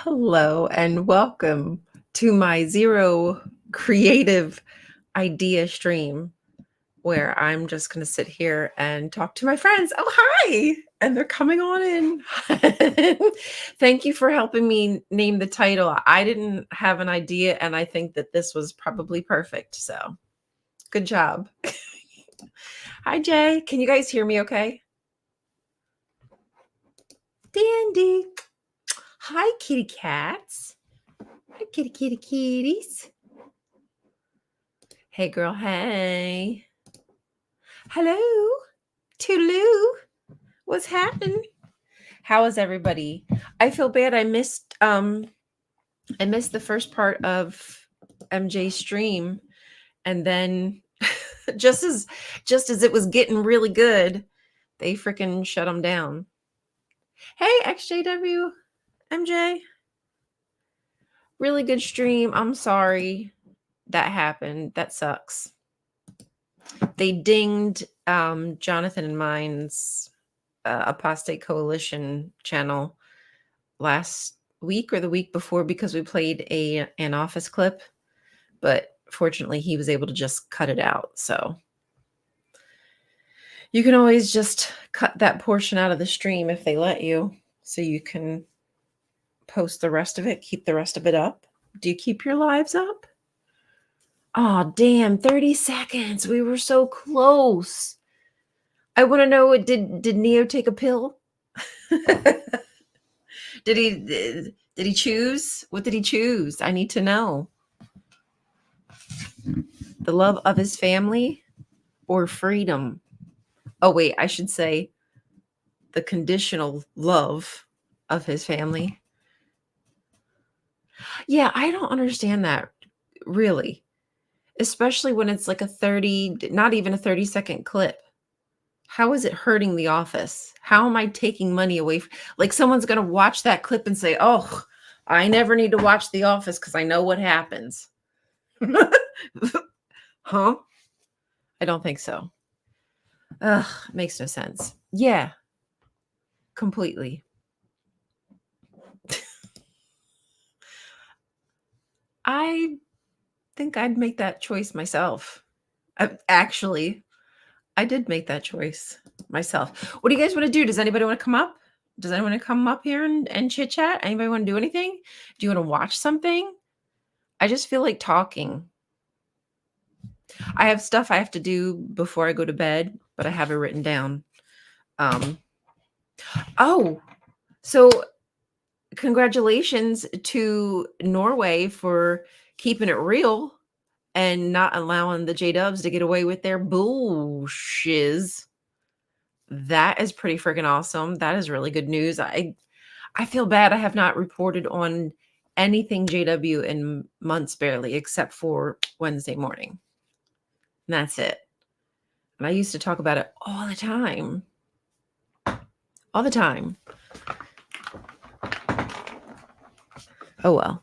Hello and welcome to my zero creative idea stream where I'm just going to sit here and talk to my friends. Oh, hi! And they're coming on in. Thank you for helping me name the title. I didn't have an idea, and I think that this was probably perfect. So good job. Hi, Jay. Can you guys hear me okay? Dandy. Hi, kitty cats. Hi, kitty kitties. Hey, girl. Hey. Hello. Toodaloo. What's happening? How is everybody? I feel bad. I missed the first part of MJ's stream, and then just as it was getting really good, they freaking shut them down. Hey, XJW, MJ. Really good stream. I'm sorry that happened. That sucks. They dinged Jonathan and mine's Apostate Coalition channel last week or the week before because we played an office clip, but fortunately he was able to just cut it out. So you can always just cut that portion out of the stream if they let you, so you can post the rest of it, keep the rest of it up. Do you keep your lives up? Oh, damn, 30 seconds. We were so close. I want to know, did Neo take a pill? Did he choose? What did he choose? I need to know. The love of his family or freedom? Oh, wait, I should say the conditional love of his family. Yeah, I don't understand that, really. Especially when it's like not even a 30-second clip. How is it hurting The Office? How am I taking money away? Like someone's going to watch that clip and say, oh, I never need to watch The Office because I know what happens. Huh? I don't think so. Ugh, makes no sense. Yeah, completely. I think I'd make that choice myself. Actually, I did make that choice myself. What do you guys want to do? Does anybody want to come up? Does anyone want to come up here and chit chat? Anybody want to do anything? Do you want to watch something? I just feel like talking. I have stuff I have to do before I go to bed, but I have it written down. So congratulations to Norway for keeping it real and not allowing the J-Dubs to get away with their bullshiz. That is pretty freaking awesome. That is really good news. I feel bad I have not reported on anything JW in months barely, except for Wednesday morning. And that's it. And I used to talk about it all the time. All the time. Oh, well.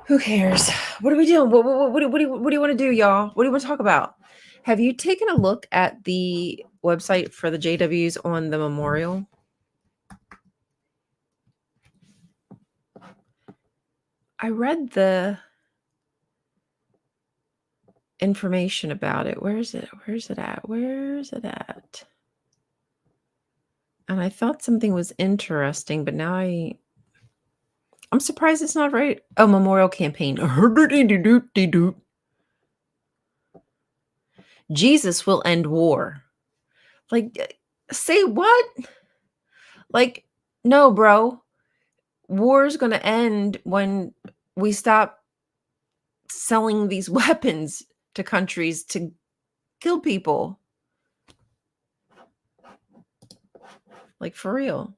Who cares? What are we doing? What do you want to do, y'all? What do you want to talk about? Have you taken a look at the website for the JWs on the memorial? I read the information about it. Where is it? Where's it at? And I thought something was interesting, but now I'm surprised it's not right. Oh, memorial campaign. Jesus will end war. Like, say what? Like, no, bro. War is going to end when we stop selling these weapons to countries to kill people. Like, for real.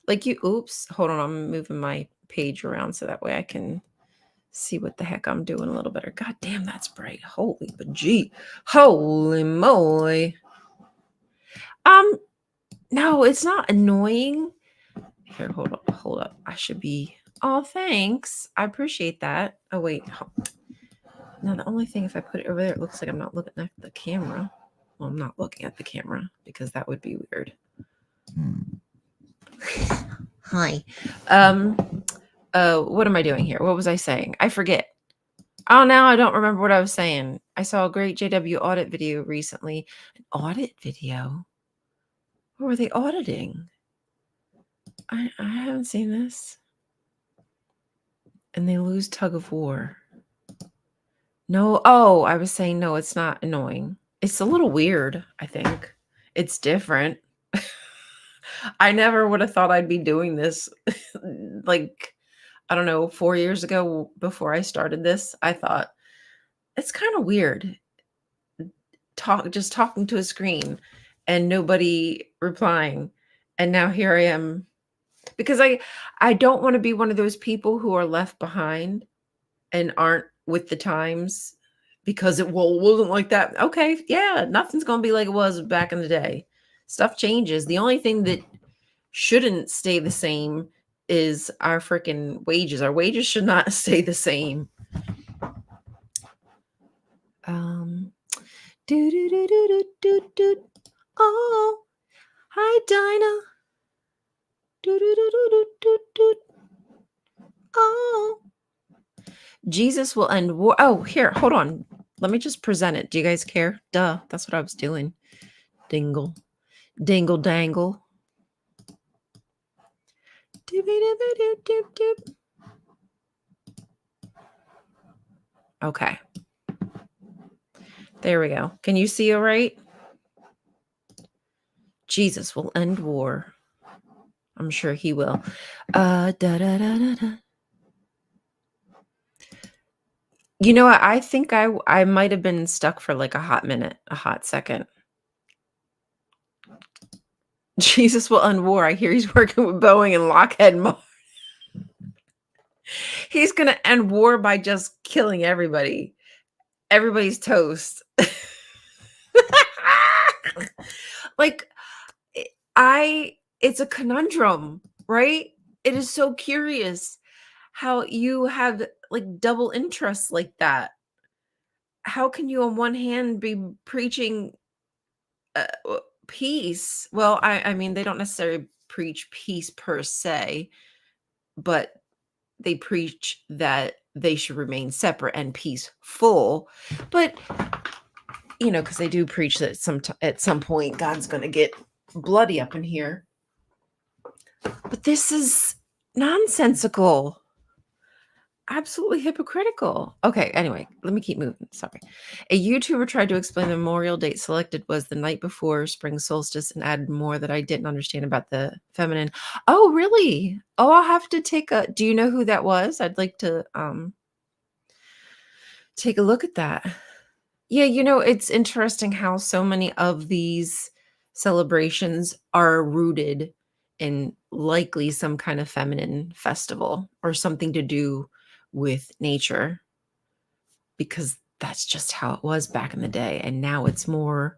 Like oops, hold on. I'm moving my page around so that way I can see what the heck I'm doing a little better. God damn, that's bright. Holy moly. No, it's not annoying. Here, hold up. I should be. Oh, thanks. I appreciate that. Oh, wait. Now, the only thing, if I put it over there, it looks like I'm not looking at the camera. Well, I'm not looking at the camera because that would be weird. Hi. What am I doing here? What was I saying? I forget. Oh, now I don't remember what I was saying. I saw a great JW audit video recently. An audit video? What were they auditing? I haven't seen this. And they lose tug of war. No. Oh, I was saying no, it's not annoying. It's a little weird, I think. It's different. I never would have thought I'd be doing this. Like, I don't know, 4 years ago before I started this, I thought it's kind of weird just talking to a screen and nobody replying. And now here I am because I don't want to be one of those people who are left behind and aren't with the times because it wasn't like that. Okay, yeah, nothing's going to be like it was back in the day. Stuff changes. The only thing that shouldn't stay the same is our freaking wages. Our wages should not stay the same. Do do do do do do do. Oh, hi Dinah. Do do do do do do do. Oh, Jesus will end war. Oh, here, hold on. Let me just present it. Do you guys care? Duh, that's what I was doing. Dingle, dingle, dangle. Okay. There we go. Can you see all right? Jesus will end war. I'm sure he will. Da, da, da, da, da. You know what? I think I might have been stuck for like a hot minute, a hot second. Jesus will end war. I hear he's working with Boeing and Lockheed Martin. He's going to end war by just killing everybody. Everybody's toast. Like, it's a conundrum, right? It is so curious how you have like double interests like that. How can you on one hand be preaching peace? Well, I mean, they don't necessarily preach peace per se, but they preach that they should remain separate and peaceful. But you know, because they do preach that at some point God's going to get bloody up in here. But this is nonsensical. Absolutely hypocritical. Okay, anyway, let me keep moving. Sorry. A YouTuber tried to explain the memorial date selected was the night before spring solstice and added more that I didn't understand about the feminine. Oh, really? Oh, I'll have to do you know who that was? I'd like to take a look at that. Yeah, you know, it's interesting how so many of these celebrations are rooted in likely some kind of feminine festival or something to do with nature, because that's just how it was back in the day. And now it's more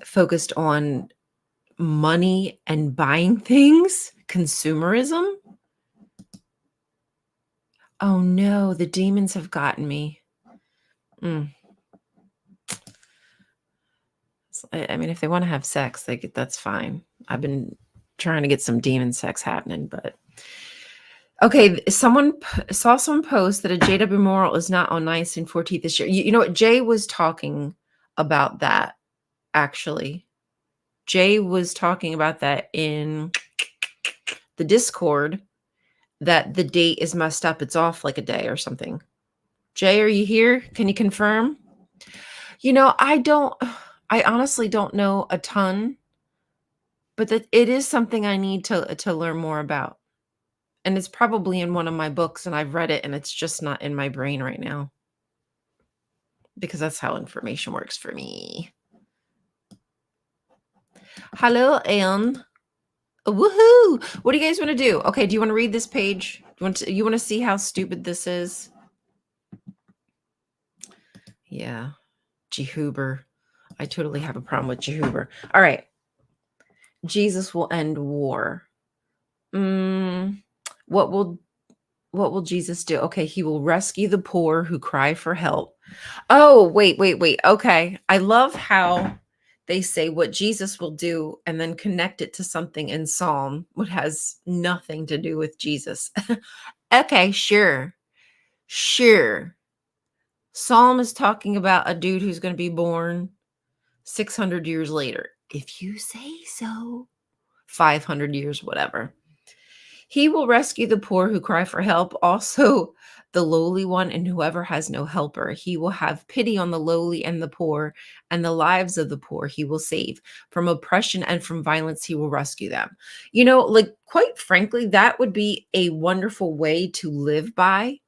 focused on money and buying things, consumerism. Oh no, the demons have gotten me. I mean, if they want to have sex, that's fine. I've been trying to get some demon sex happening, but okay. Someone saw someone post that a JW Memorial is not on 1914 this year. You know what? Jay was talking about that, actually. Jay was talking about that in the Discord, that the date is messed up. It's off like a day or something. Jay, are you here? Can you confirm? You know, I honestly don't know a ton, but that it is something I need to learn more about. And it's probably in one of my books and I've read it and it's just not in my brain right now. Because that's how information works for me. Hello, Anne. Woohoo! What do you guys want to do? Okay, do you want to read this page? You want to see how stupid this is? Yeah. Jehuber. I totally have a problem with Jehuber. All right. Jesus will end war. What will Jesus do? Okay, he will rescue the poor who cry for help. Oh, wait. Okay. I love how they say what Jesus will do and then connect it to something in Psalm, which has nothing to do with Jesus. Okay, sure. Sure. Psalm is talking about a dude who's going to be born 600 years later. If you say so. 500 years, whatever. He will rescue the poor who cry for help, also the lowly one and whoever has no helper. He will have pity on the lowly and the poor, and the lives of the poor he will save. From oppression and from violence, he will rescue them. Like, quite frankly, that would be a wonderful way to live by.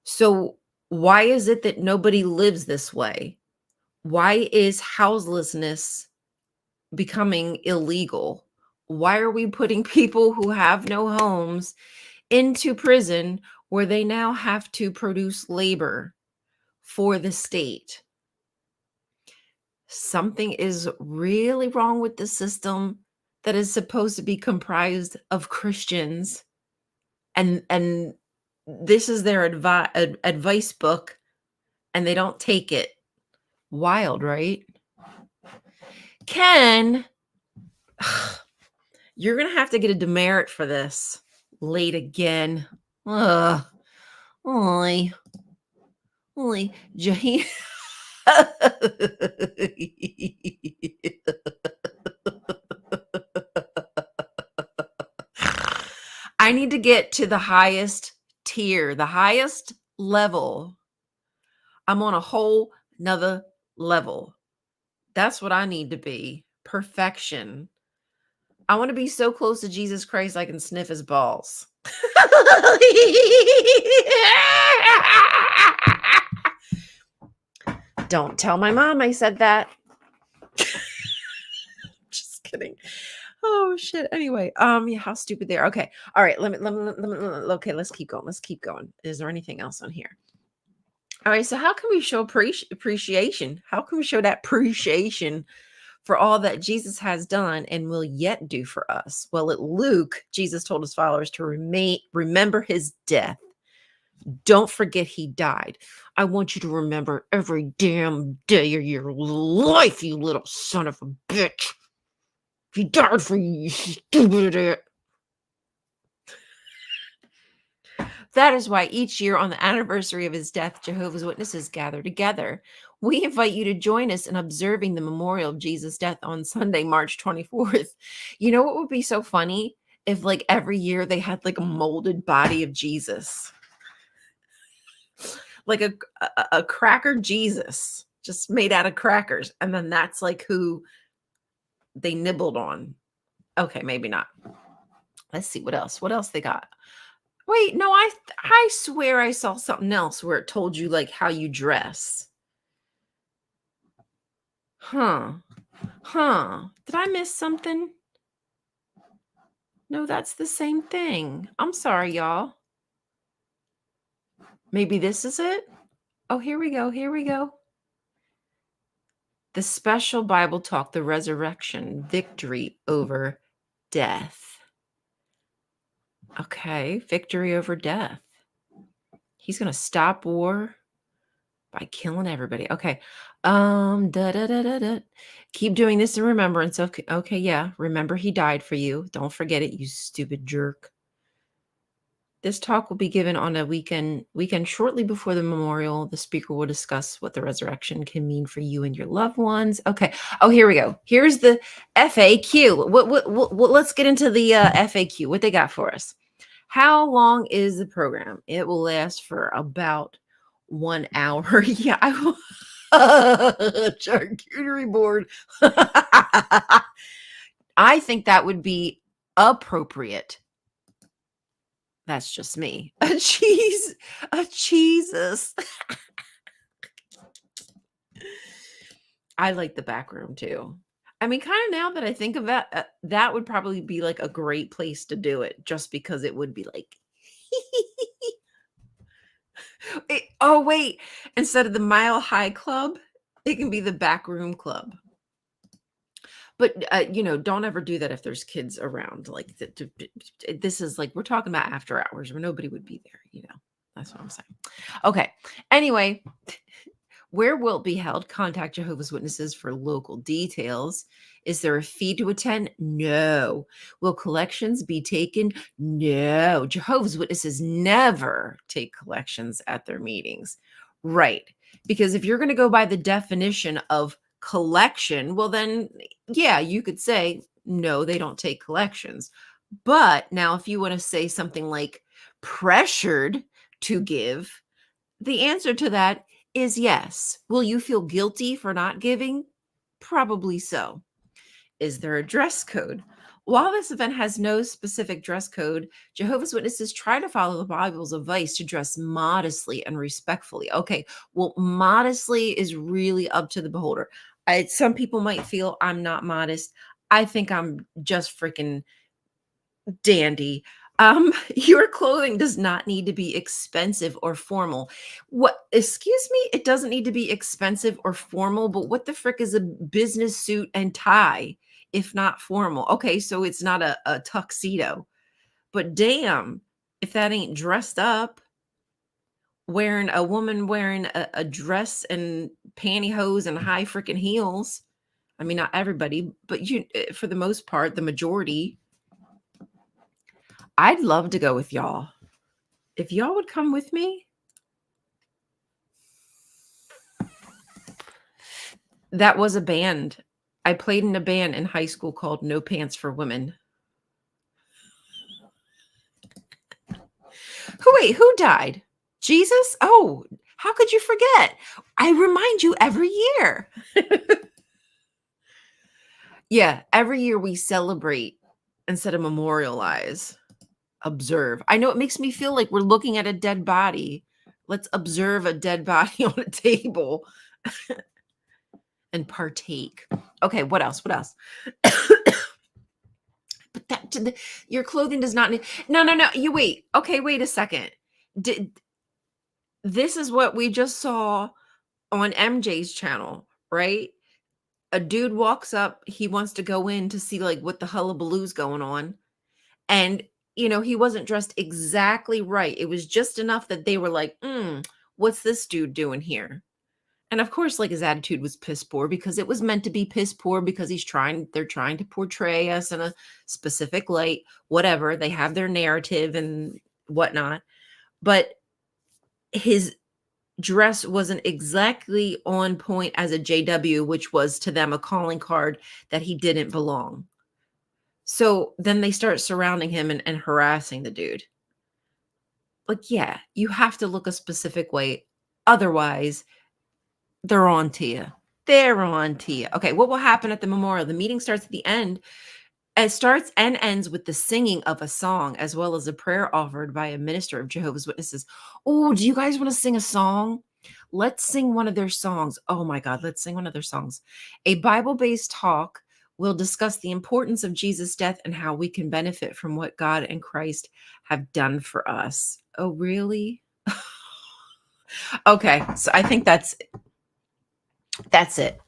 So, why is it that nobody lives this way? Why is houselessness becoming illegal? Why are we putting people who have no homes into prison where they now have to produce labor for the state? Something is really wrong with the system that is supposed to be comprised of Christians, and this is their advice book, and they don't take it. Wild, right? Ken, you're gonna have to get a demerit for this. Late again. Ugh. Oy. Oy. Jaheen. I need to get to the highest tier, the highest level. I'm on a whole nother level. That's what I need to be. Perfection. I want to be so close to Jesus Christ I can sniff his balls. Don't tell my mom I said that. Just kidding. Oh shit. Anyway, yeah, how stupid they are. Okay. All right. Okay, let's keep going. Let's keep going. Is there anything else on here? All right. So how can we show appreciation? How can we show that appreciation for all that Jesus has done and will yet do for us? Well, at Luke, Jesus told his followers to remember his death. Don't forget he died. I want you to remember every damn day of your life, you little son of a bitch. He died for you, you stupid idiot. That is why each year on the anniversary of his death, Jehovah's Witnesses gather together. We invite you to join us in observing the memorial of Jesus' death on Sunday, March 24th. You know what would be so funny? If, like, every year they had, like, a molded body of Jesus. Like a cracker Jesus, just made out of crackers. And then that's, like, who they nibbled on. Okay, maybe not. Let's see what else. What else they got? Wait, no, I swear I saw something else where it told you, like, how you dress. Huh. Did I miss something? No, that's the same thing. I'm sorry, y'all. Maybe this is it? Oh, here we go. Here we go. The special Bible talk, the resurrection, victory over death. Okay, victory over death. He's going to stop war by killing everybody. Okay. Keep doing this in remembrance of. Okay, yeah. Remember he died for you. Don't forget it, you stupid jerk. This talk will be given on a weekend shortly before the memorial. The speaker will discuss what the resurrection can mean for you and your loved ones. Okay. Oh, here we go. Here's the FAQ. What let's get into the FAQ. What they got for us. How long is the program? It will last for about 1 hour. Yeah, I will. Charcuterie board. I think that would be appropriate. That's just me. A Jesus. I like the back room too. I mean, kind of now that I think of that, that would probably be like a great place to do it, just because it would be like. Oh wait, instead of the Mile High Club, it can be the back room club. But don't ever do that if there's kids around. Like, this is like, we're talking about after hours where nobody would be there. That's what I'm saying. Okay. Anyway, Where will it be held? Contact Jehovah's Witnesses for local details. Is there a fee to attend? No. Will collections be taken? No. Jehovah's Witnesses never take collections at their meetings. Right. Because if you're going to go by the definition of collection, well, then, yeah, you could say, no, they don't take collections. But now, if you want to say something like pressured to give, the answer to that is yes. Will you feel guilty for not giving? Probably so. Is there a dress code? While this event has no specific dress code, Jehovah's Witnesses try to follow the Bible's advice to dress modestly and respectfully. Okay, well, modestly is really up to the beholder. Some people might feel I'm not modest. I think I'm just freaking dandy. Your clothing does not need to be expensive or formal. What, excuse me? It doesn't need to be expensive or formal, but what the frick is a business suit and tie if not formal? Okay, so it's not a tuxedo, but damn, if that ain't dressed up, wearing a woman wearing a dress and pantyhose and high freaking heels. I mean, not everybody, but for the most part, the majority. I'd love to go with y'all. If y'all would come with me, that was a band. I played in a band in high school called No Pants for Women. Who died? Jesus? Oh, how could you forget? I remind you every year. Yeah, every year we celebrate instead of memorialize. Observe. I know it makes me feel like we're looking at a dead body. Let's observe a dead body on a table and partake. Okay, what else? What else? But your clothing does not need. No. You wait. Okay, wait a second. This is what we just saw on MJ's channel, right? A dude walks up. He wants to go in to see like what the hullabaloo's going on, and he wasn't dressed exactly right. It was just enough that they were like, what's this dude doing here? And of course, like his attitude was piss poor because it was meant to be piss poor because they're trying to portray us in a specific light, whatever. They have their narrative and whatnot. But his dress wasn't exactly on point as a JW, which was to them a calling card that he didn't belong. So then they start surrounding him and harassing the dude. Like, yeah, you have to look a specific way. Otherwise, they're on to you. They're on to you. Okay, what will happen at the memorial? The meeting starts at the end. It starts and ends with the singing of a song, as well as a prayer offered by a minister of Jehovah's Witnesses. Oh, do you guys want to sing a song? Let's sing one of their songs. Oh my God, let's sing one of their songs. A Bible-based talk will discuss the importance of Jesus' death and how we can benefit from what God and Christ have done for us. Oh, really? Okay, so I think that's it.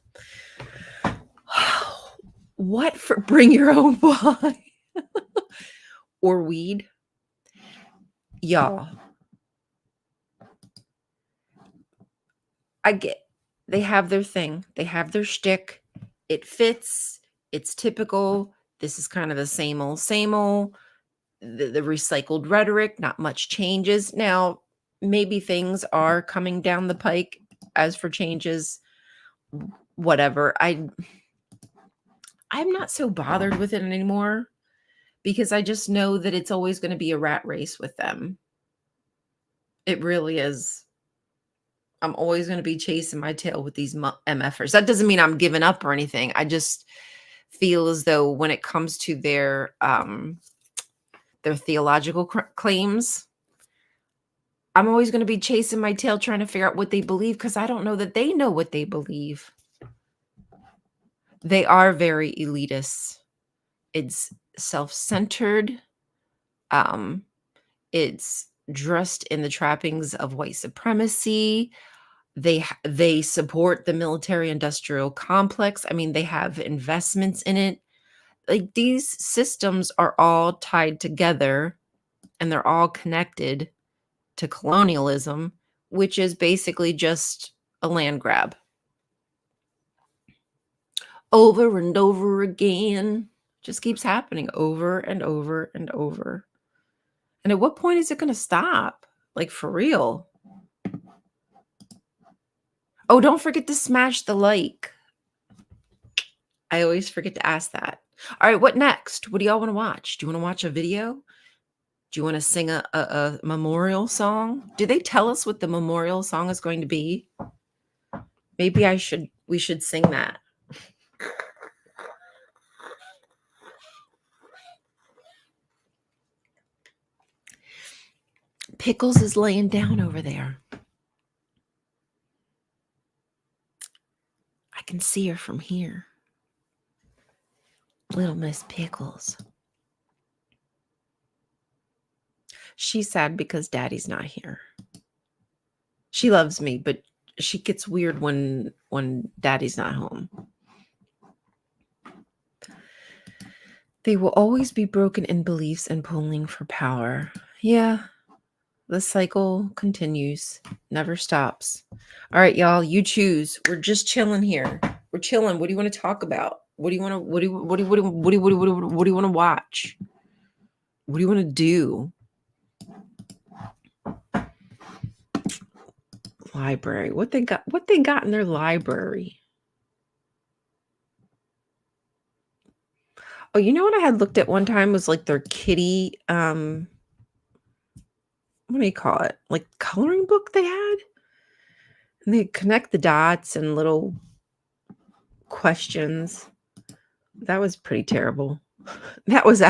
What for bring your own wine or weed? Y'all. I get they have their thing. They have their shtick. It fits. It's typical. This is kind of the same old, same old. The recycled rhetoric, not much changes. Now, maybe things are coming down the pike as for changes, whatever. I'm not so bothered with it anymore because I just know that it's always going to be a rat race with them. It really is. I'm always going to be chasing my tail with these MFers. That doesn't mean I'm giving up or anything. I just feel as though when it comes to their theological claims, I'm always going to be chasing my tail trying to figure out what they believe because I don't know that they know what they believe. They are very elitist. It's self-centered. It's dressed in the trappings of white supremacy. They support the military industrial complex. I mean, they have investments in it. Like these systems are all tied together and they're all connected to colonialism, which is basically just a land grab. Over and over again. Just keeps happening over and over and over. And at what point is it going to stop? Like, for real? Oh, don't forget to smash the like. I always forget to ask that. All right, what next? What do y'all want to watch? Do you want to watch a video? Do you want to sing a memorial song? Do they tell us what the memorial song is going to be? Maybe we should sing that. Pickles is laying down over there. I can see her from here. Little Miss Pickles. She's sad because Daddy's not here. She loves me, but she gets weird when Daddy's not home. They will always be broken in beliefs and pulling for power. Yeah, the cycle continues, never stops. All right, y'all, you choose. We're just chilling here. We're chilling. What do you want to talk about? What do you want to what do you want to watch? What do you want to do? Library. What they got in their library? Oh, you know what I had looked at one time was like their kitty what do you call it? Like coloring book they had? And they connect the dots and little questions. That was pretty terrible. That was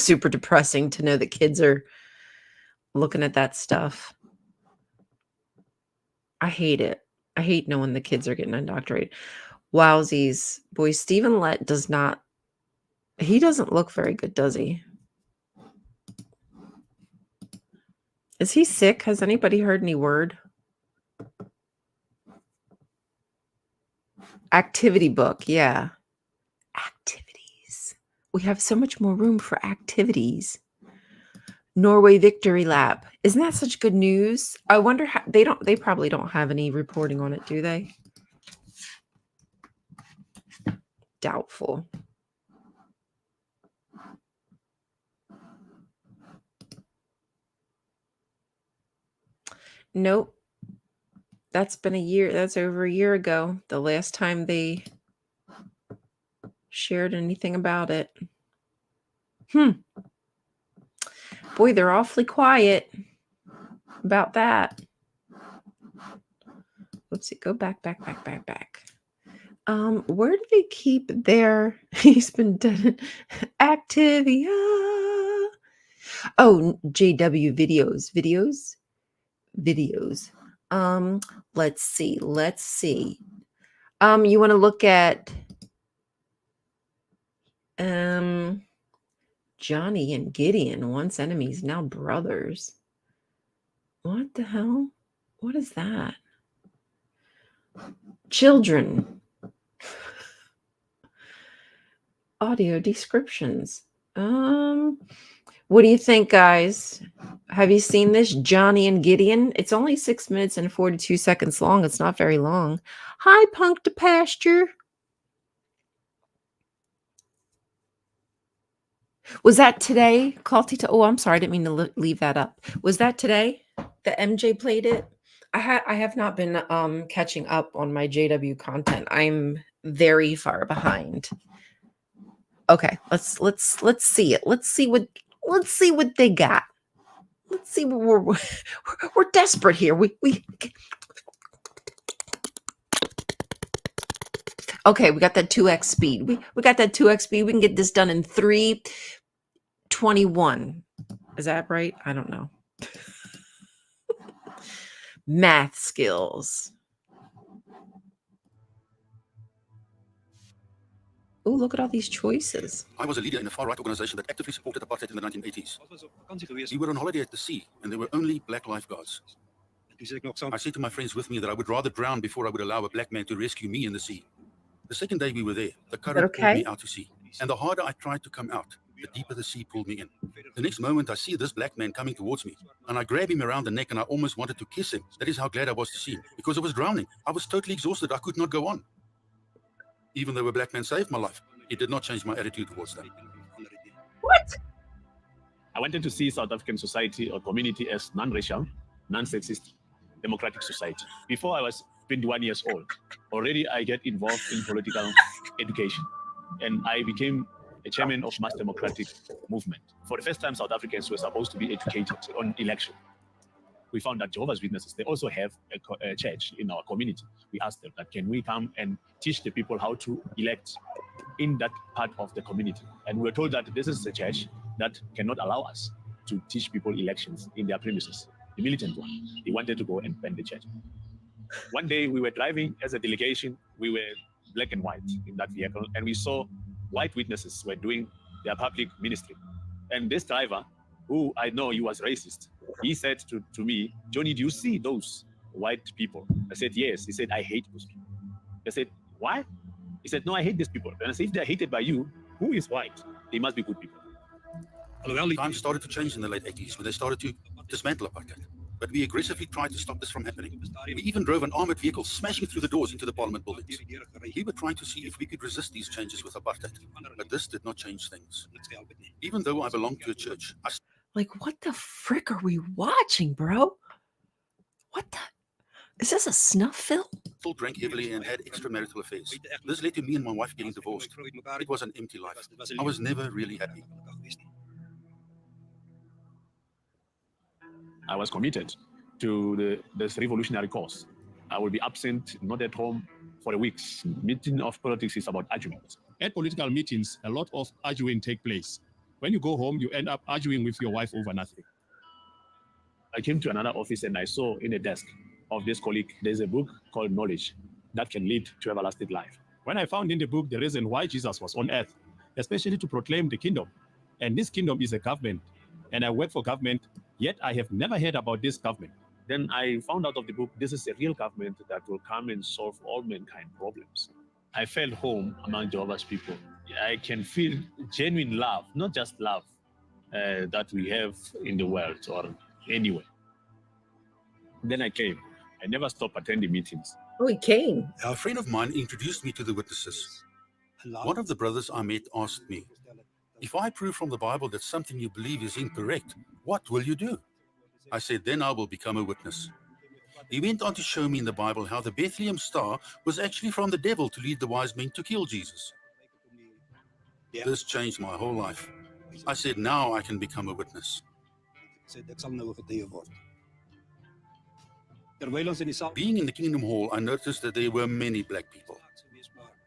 super depressing to know that kids are looking at that stuff. I hate it. I hate knowing the kids are getting indoctrinated. Wowsies. Boy, Stephen Lett he doesn't look very good, does he? Is he sick? Has anybody heard any word? Activity book, yeah. Activities. We have so much more room for activities. Norway Victory Lap. Isn't that such good news? I wonder how they probably don't have any reporting on it, do they? Doubtful. Nope. That's been a year. That's over a year ago. The last time they shared anything about it. Boy, they're awfully quiet about that. Oopsie, go back. Where do they keep their he's been done Activia? Oh, JW videos. Let's see. You want to look at Johnny and Gideon, once enemies, now brothers. What the hell? What is that? Children. Audio descriptions. What do you think, guys? Have you seen this? Johnny and Gideon? It's only 6 minutes and 42 seconds long. It's not very long. Hi, Punk to Pasture. Was that today? Oh, I'm sorry. I didn't mean to leave that up. Was that today that MJ played it? I have not been catching up on my JW content. I'm very far behind. Okay, let's see it. Let's see what they got. Let's see what we're desperate here. We Okay, we got that 2x speed. We got that 2x speed. We can get this done in 3:21. Is that right? I don't know. Math skills. Oh, look at all these choices. I was a leader in a far-right organization that actively supported apartheid in the 1980s. We were on holiday at the sea, and there were only black lifeguards. I said to my friends with me that I would rather drown before I would allow a black man to rescue me in the sea. The second day we were there, the current pulled me out to sea. And the harder I tried to come out, the deeper the sea pulled me in. The next moment, I see this black man coming towards me, and I grab him around the neck, and I almost wanted to kiss him. That is how glad I was to see him, because I was drowning. I was totally exhausted. I could not go on. Even though a black man saved my life, it did not change my attitude towards them. What? I wanted to see South African society or community as non-racial, non-sexist, democratic society. Before I was 21 years old, already I get involved in political education, and I became a chairman of mass democratic movement. For the first time, South Africans were supposed to be educated on election. We found that Jehovah's Witnesses, they also have a church in our community. We asked them that, can we come and teach the people how to elect in that part of the community? And we were told that this is a church that cannot allow us to teach people elections in their premises. The militant one, they wanted to go and ban the church. One day we were driving as a delegation, we were black and white in that vehicle, and we saw white witnesses were doing their public ministry. And this driver, who I know he was racist, he said to me, Johnny, do you see those white people? I said, yes. He said, I hate those people. I said, why? He said, no, I hate these people. And I said, if they're hated by you, who is white? They must be good people. Times started to change in the late 80s when they started to dismantle apartheid. But we aggressively tried to stop this from happening. We even drove an armored vehicle smashing through the doors into the parliament buildings. We were trying to see if we could resist these changes with apartheid. But this did not change things. Even though I belonged to a church, I Like, what the frick are we watching, bro? What the? Is this a snuff film? still drank heavily and had extramarital affairs. This led to me and my wife getting divorced. It was an empty life. I was never really happy. I was committed to this revolutionary cause. I will be absent, not at home, for weeks. Meeting of politics is about arguments. At political meetings, a lot of arguing take place. When you go home, you end up arguing with your wife over nothing. I came to another office and I saw in the desk of this colleague, there's a book called Knowledge that can lead to everlasting life. When I found in the book the reason why Jesus was on earth, especially to proclaim the kingdom, and this kingdom is a government, and I work for government, yet I have never heard about this government. Then I found out of the book, this is a real government that will come and solve all mankind problems. I felt home among Jehovah's people. I can feel genuine love, not just love that we have in the world or anywhere. Then I came. I never stopped attending meetings. Oh, he came. A friend of mine introduced me to the witnesses. One of the brothers I met asked me, if I prove from the Bible that something you believe is incorrect, what will you do? I said, then I will become a witness. He went on to show me in the Bible how the Bethlehem star was actually from the devil to lead the wise men to kill Jesus. This changed my whole life. I said, now I can become a witness. Being in the Kingdom Hall, I noticed that there were many black people.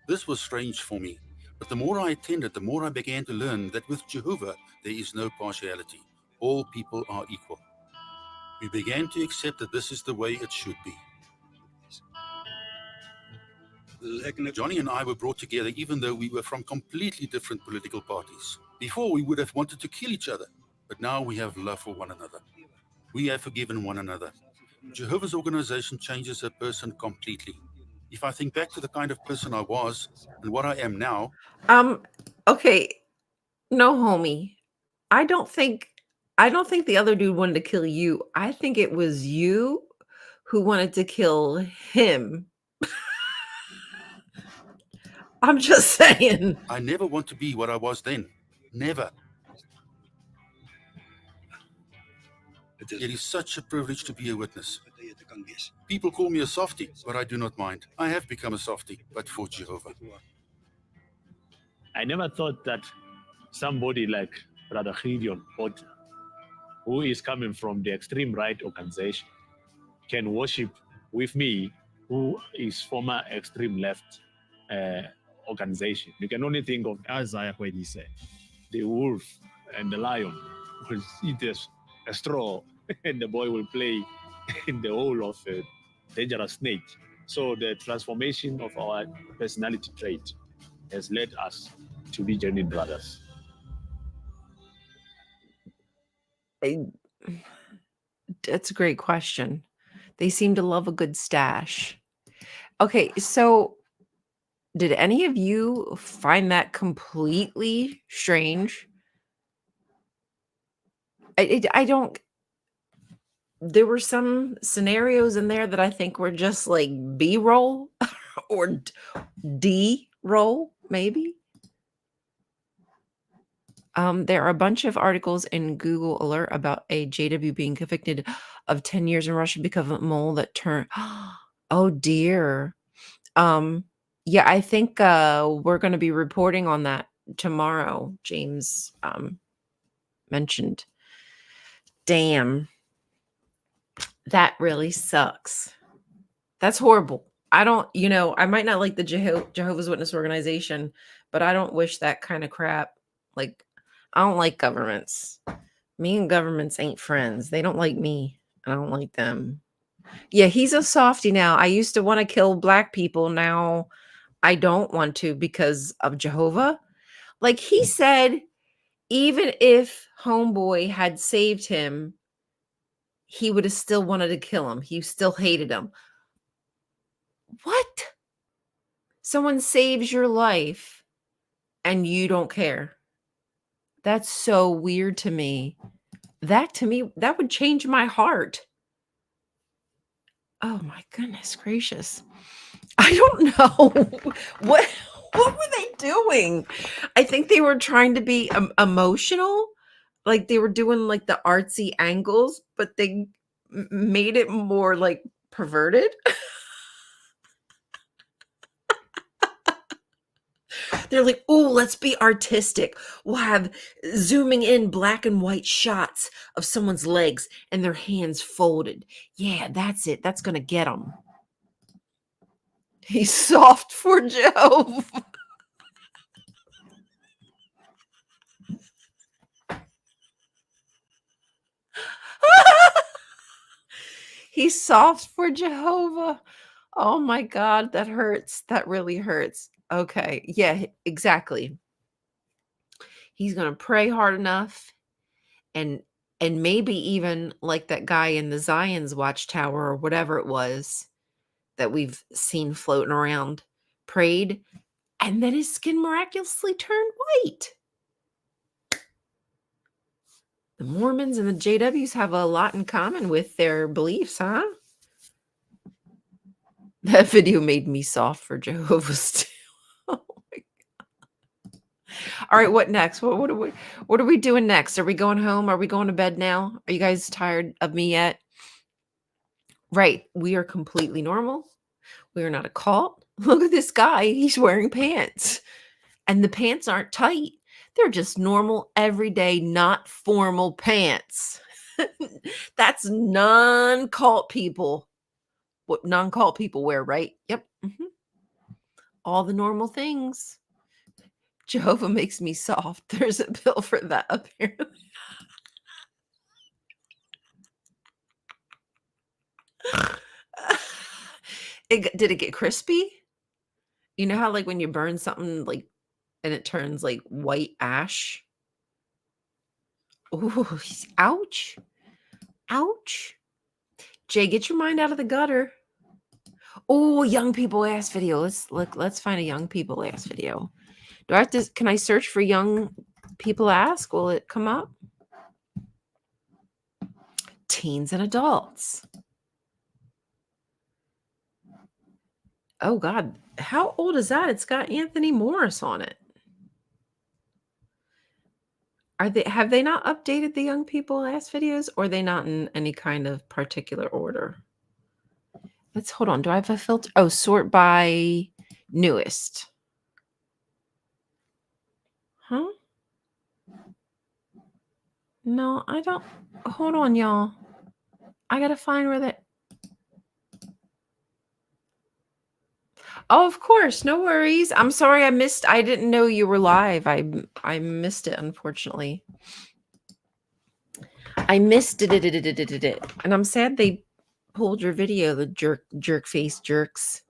This was strange for me, but the more I attended, the more I began to learn that with Jehovah, there is no partiality. All people are equal. We began to accept that this is the way it should be. Johnny and I were brought together even though we were from completely different political parties. Before, we would have wanted to kill each other, but now we have love for one another. We have forgiven one another. Jehovah's organization changes a person completely. If I think back to the kind of person I was and what I am now. Okay. No, homie. I don't think the other dude wanted to kill you. I think it was you who wanted to kill him. I'm just saying. I never want to be what I was then. Never. It is such a privilege to be a witness. People call me a softie, but I do not mind. I have become a softie, but for Jehovah. I never thought that somebody like Brother Gideon Potter, who is coming from the extreme right organization, can worship with me, who is former extreme left organization. You can only think of Isaiah when he said, the wolf and the lion will eat a straw, and the boy will play in the hole of a dangerous snake. So the transformation of our personality trait has led us to be genuine brothers. That's a great question. They seem to love a good stash. Okay, so did any of you find that completely strange I don't. There were some scenarios in there that I think were just like B-roll or D-roll, maybe. There are a bunch of articles in Google Alert about a JW being convicted of 10 years in Russia because of a mole that turned. Oh dear. Yeah, I think we're going to be reporting on that tomorrow. James mentioned. Damn, that really sucks. That's horrible. I don't, I might not like the Jehovah's Witness organization, but I don't wish that kind of crap. Like, I don't like governments. Me and governments ain't friends. They don't like me. I don't like them. Yeah, he's a softie now. I used to want to kill black people. Now I don't want to because of Jehovah. Like he said, even if Homeboy had saved him, he would have still wanted to kill him. He still hated him. What? Someone saves your life and you don't care. That's so weird to me. That to me, that would change my heart. Oh my goodness gracious. I don't know. What were they doing? I think they were trying to be emotional. Like they were doing like the artsy angles, but they made it more like perverted. They're like, oh, let's be artistic. We'll have zooming in black and white shots of someone's legs and their hands folded. Yeah, that's it. That's going to get them. He's soft for Joe. He's soft for Jehovah. Oh my God, that hurts. That really hurts. Okay. Yeah, exactly. He's going to pray hard enough and maybe even like that guy in the Zion's Watchtower or whatever it was that we've seen floating around, prayed, and then his skin miraculously turned white. The Mormons and the JWs have a lot in common with their beliefs, huh? That video made me soft for Jehovah's too. Oh my God. All right, what next? What are we doing next? Are we going home? Are we going to bed now? Are you guys tired of me yet? Right, we are completely normal. We are not a cult. Look at this guy. He's wearing pants. And the pants aren't tight. They're just normal, everyday, not formal pants. That's non-cult people. What non-cult people wear, right? Yep. Mm-hmm. All the normal things. Jehovah makes me soft. There's a bill for that apparently. Did it get crispy? You know how like when you burn something like and it turns like white ash? Ooh, ouch. Ouch. Jay, get your mind out of the gutter. Oh, young people ask video. Let's find a young people ask video. Do I have to can I search for young people ask? Will it come up? Teens and adults. Oh God. How old is that? It's got Anthony Morris on it. Have they not updated the young people ask videos, or are they not in any kind of particular order? Let's hold on. Do I have a filter? Oh, sort by newest. Huh? No, I don't. Hold on, y'all. I gotta find where that. Oh, of course. No worries. I'm sorry I missed. I didn't know you were live. I missed it, unfortunately. I missed it. And I'm sad they pulled your video, the jerk face jerks.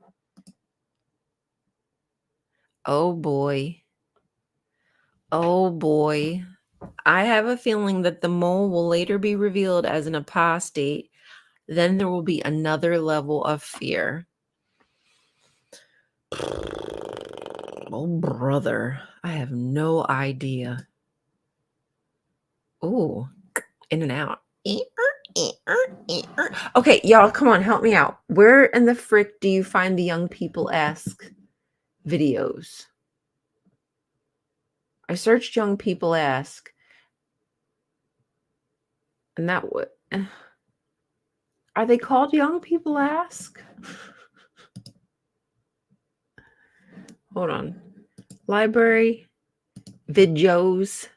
Oh boy. Oh boy. I have a feeling that the mole will later be revealed as an apostate. Then there will be another level of fear. Oh, brother. I have no idea. Oh, In and out. Okay, y'all, come on, help me out. Where in the frick do you find the young people ask videos? I searched young people ask, and that would. Are they called young people ask? Hold on. Library, videos,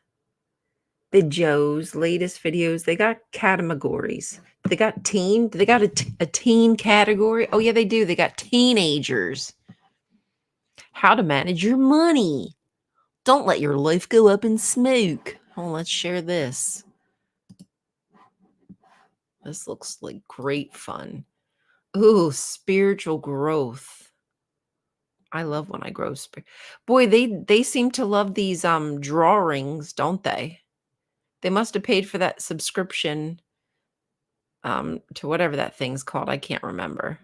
latest videos. They got categories. They got teen. They got a teen category. Oh, yeah, they do. They got teenagers. How to manage your money. Don't let your life go up in smoke. Oh, let's share this. This looks like great fun. Ooh, spiritual growth. I love when I grow. Boy, they seem to love these drawings, don't they? They must have paid for that subscription to whatever that thing's called. I can't remember.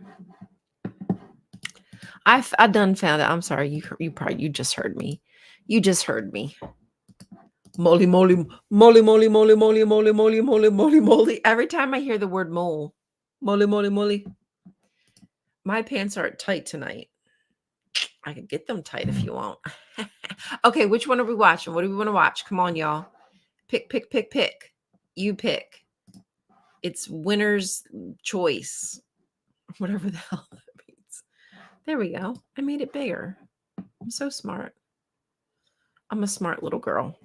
I done found it. I'm sorry. You just heard me. You just heard me. Moly, moly, moly, moly, moly, moly, moly, moly, moly, moly, moly. Every time I hear the word mole, moly, moly, moly. My pants aren't tight tonight. I could get them tight if you want. Okay, which one are we watching? What do we want to watch? Come on, y'all. Pick. You pick. It's winner's choice. Whatever the hell that means. There we go. I made it bigger. I'm so smart. I'm a smart little girl.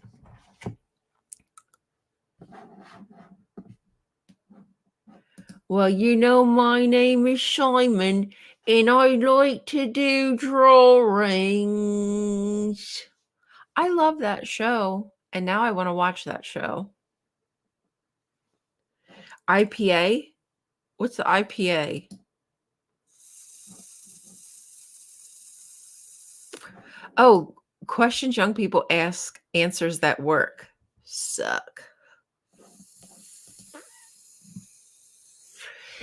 Well, you know, my name is Simon, and I like to do drawings. I love that show, and now I want to watch that show. IPA? What's the IPA? Oh, questions young people ask, answers that work. Suck.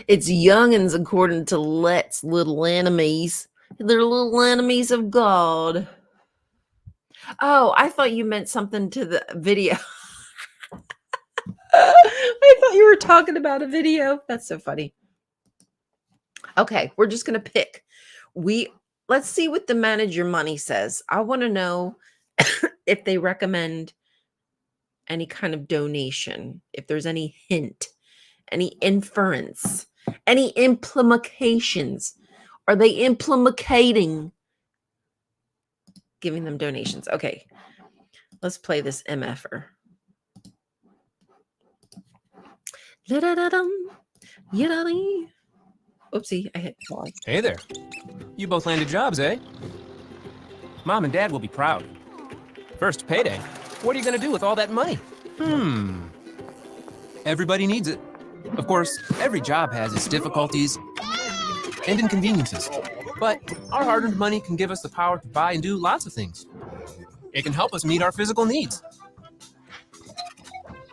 It's youngins according to Let's little enemies. They're little enemies of God. Oh, I thought you meant something to the video. I thought you were talking about a video. That's so funny. Okay, we're just going to pick. Let's see what the Manage Your Money says. I want to know if they recommend any kind of donation, if there's any hint, any inference, any implications. Are they implicating giving them donations? Okay, let's play this MFer. Oopsie, I hit pause. Hey there. You both landed jobs, eh? Mom and Dad will be proud. First payday. What are you going to do with all that money? Everybody needs it. Of course, every job has its difficulties and inconveniences. But our hard-earned money can give us the power to buy and do lots of things. It can help us meet our physical needs.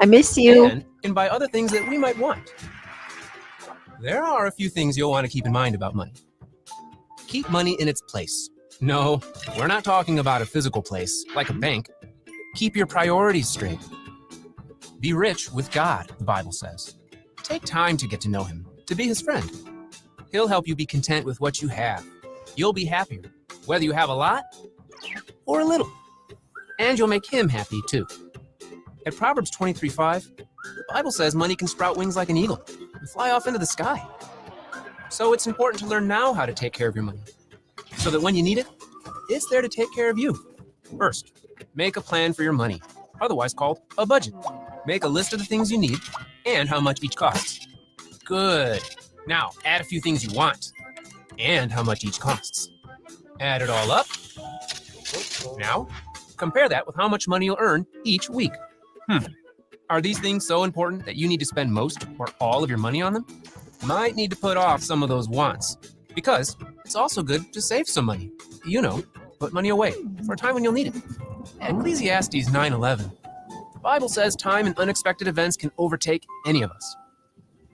I miss you. And can buy other things that we might want. There are a few things you'll want to keep in mind about money. Keep money in its place. No, we're not talking about a physical place, like a bank. Keep your priorities straight. Be rich with God, the Bible says. Take time to get to know him, to be his friend. He'll help you be content with what you have. You'll be happier, whether you have a lot or a little. And you'll make him happy too. At Proverbs 23:5, the Bible says money can sprout wings like an eagle and fly off into the sky. So it's important to learn now how to take care of your money, so that when you need it, it's there to take care of you. First, make a plan for your money, otherwise called a budget. Make a list of the things you need and how much each costs. Good. Now, add a few things you want and how much each costs. Add it all up. Now, compare that with how much money you'll earn each week. Are these things so important that you need to spend most or all of your money on them? Might need to put off some of those wants, because it's also good to save some money. You know, put money away for a time when you'll need it. Ecclesiastes 9:11. The Bible says time and unexpected events can overtake any of us.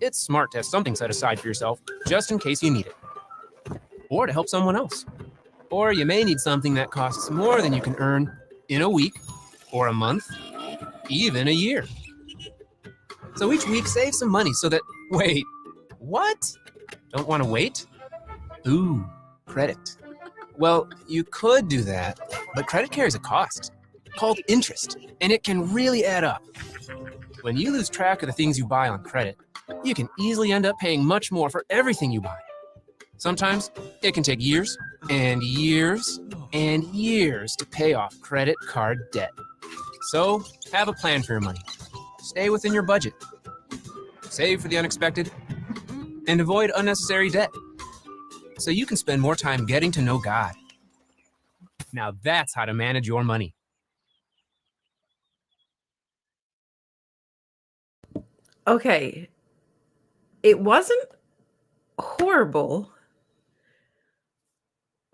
It's smart to have something set aside for yourself just in case you need it, or to help someone else. Or you may need something that costs more than you can earn in a week or a month, even a year. So each week, save some money so that... Wait, what? Don't want to wait? Ooh, credit. Well, you could do that, but credit carries a cost called interest, and it can really add up. When you lose track of the things you buy on credit, you can easily end up paying much more for everything you buy. Sometimes it can take years and years and years to pay off credit card debt. So have a plan for your money. Stay within your budget. Save for the unexpected and avoid unnecessary debt so you can spend more time getting to know God. Now that's how to manage your money. Okay. It wasn't horrible.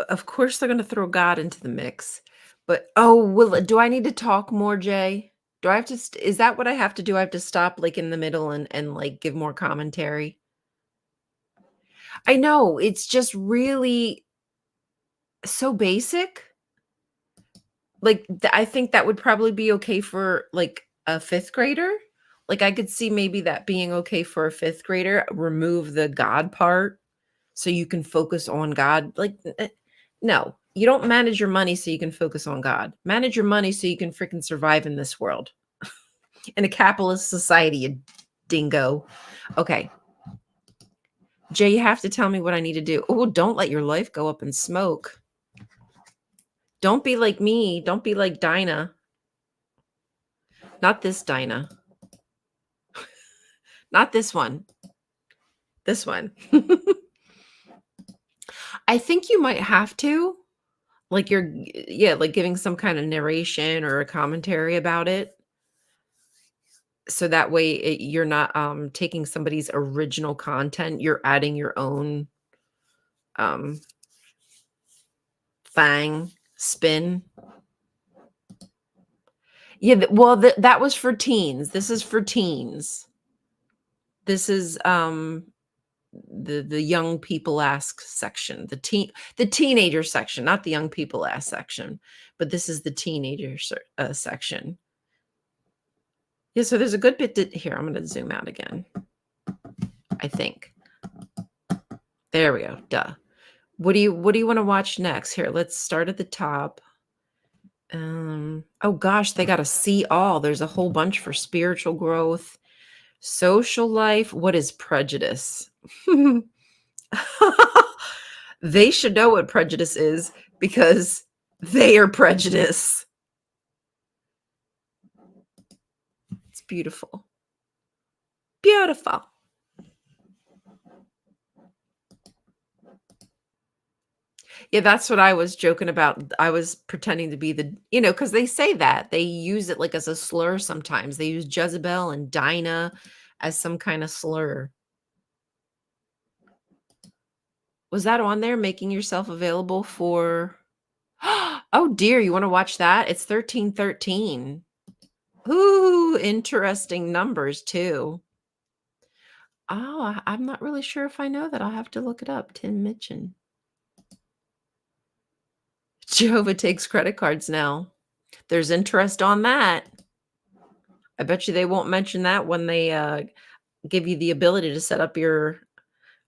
Of course, they're going to throw God into the mix. But, do I need to talk more, Jay? Do I have to, is that what I have to do? I have to stop like in the middle and like give more commentary? I know, it's just really so basic. Like, I think that would probably be okay for like a fifth grader. Like, I could see maybe that being okay for a fifth grader. Remove the God part so you can focus on God. Like, no, you don't manage your money so you can focus on God. Manage your money so you can freaking survive in this world. In a capitalist society, you dingo. Okay. Jay, you have to tell me what I need to do. Oh, don't let your life go up in smoke. Don't be like me. Don't be like Dinah. Not this Dinah. Not this one. This one. I think you might have to. Like like giving some kind of narration or a commentary about it. So that way you're not taking somebody's original content. You're adding your own spin. Yeah, well, that was for teens. This is for teens. This is the young people ask section, the teenager section, not the young people ask section, but this is the teenager section. Yeah, so there's a good bit here. I'm going to zoom out again. I think. There we go. Duh. What do you want to watch next? Here, let's start at the top. Oh gosh, they got to see all. There's a whole bunch for spiritual growth, social life. What is prejudice? They should know what prejudice is because they are prejudice. It's beautiful. Beautiful. Yeah, that's what I was joking about. I was pretending to be because they say that. They use it like as a slur sometimes. They use Jezebel and Dinah as some kind of slur. Was that on there? Making yourself available for... Oh dear, you want to watch that? It's 1313. Ooh, interesting numbers too. Oh, I'm not really sure if I know that. I'll have to look it up. Tim Mitchin. Jehovah takes credit cards now. There's interest on that. I bet you they won't mention that when they give you the ability to set up your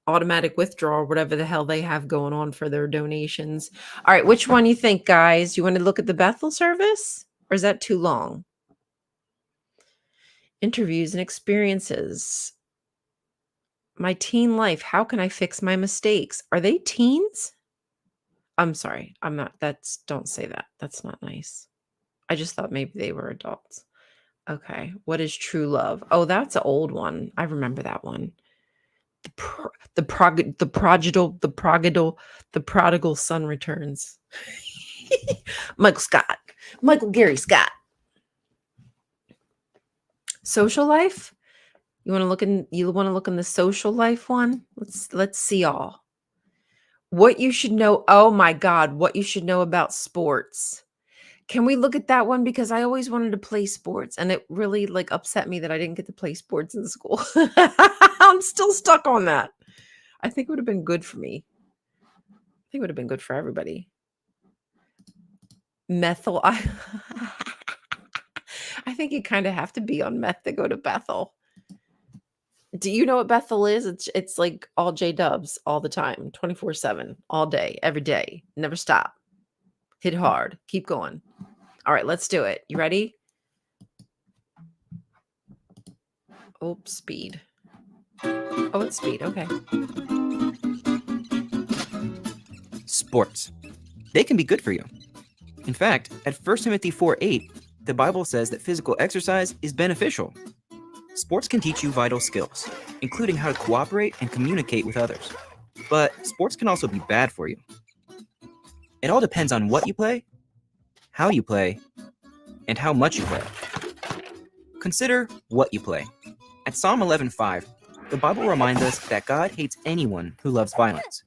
automatic withdrawal or whatever the hell they have going on for their donations. All right, which one you think, guys? You want to look at the Bethel service, or is that too long? Interviews and experiences. My teen life. How can I fix my mistakes? Are they teens? I'm sorry. I'm not. Don't say that. That's not nice. I just thought maybe they were adults. Okay. What is true love? Oh, that's an old one. I remember that one. The prodigal son returns. Michael Gary Scott. Social life. You want to look in the social life one? Let's see all. What you should know. Oh my God. What you should know about sports. Can we look at that one? Because I always wanted to play sports and it really like upset me that I didn't get to play sports in school. I'm still stuck on that. I think it would have been good for me. I think it would have been good for everybody. Methyl. I think you kind of have to be on meth to go to Bethel. Do you know what Bethel is? It's like all J-dubs all the time, 24/7, all day, every day. Never stop. Hit hard. Keep going. All right, let's do it. You ready? Oh, speed. Oh, it's speed. Okay. Sports. They can be good for you. In fact, at 1 Timothy 4:8, the Bible says that physical exercise is beneficial. Sports can teach you vital skills, including how to cooperate and communicate with others. But sports can also be bad for you. It all depends on what you play, how you play, and how much you play. Consider what you play. At Psalm 11:5, the Bible reminds us that God hates anyone who loves violence.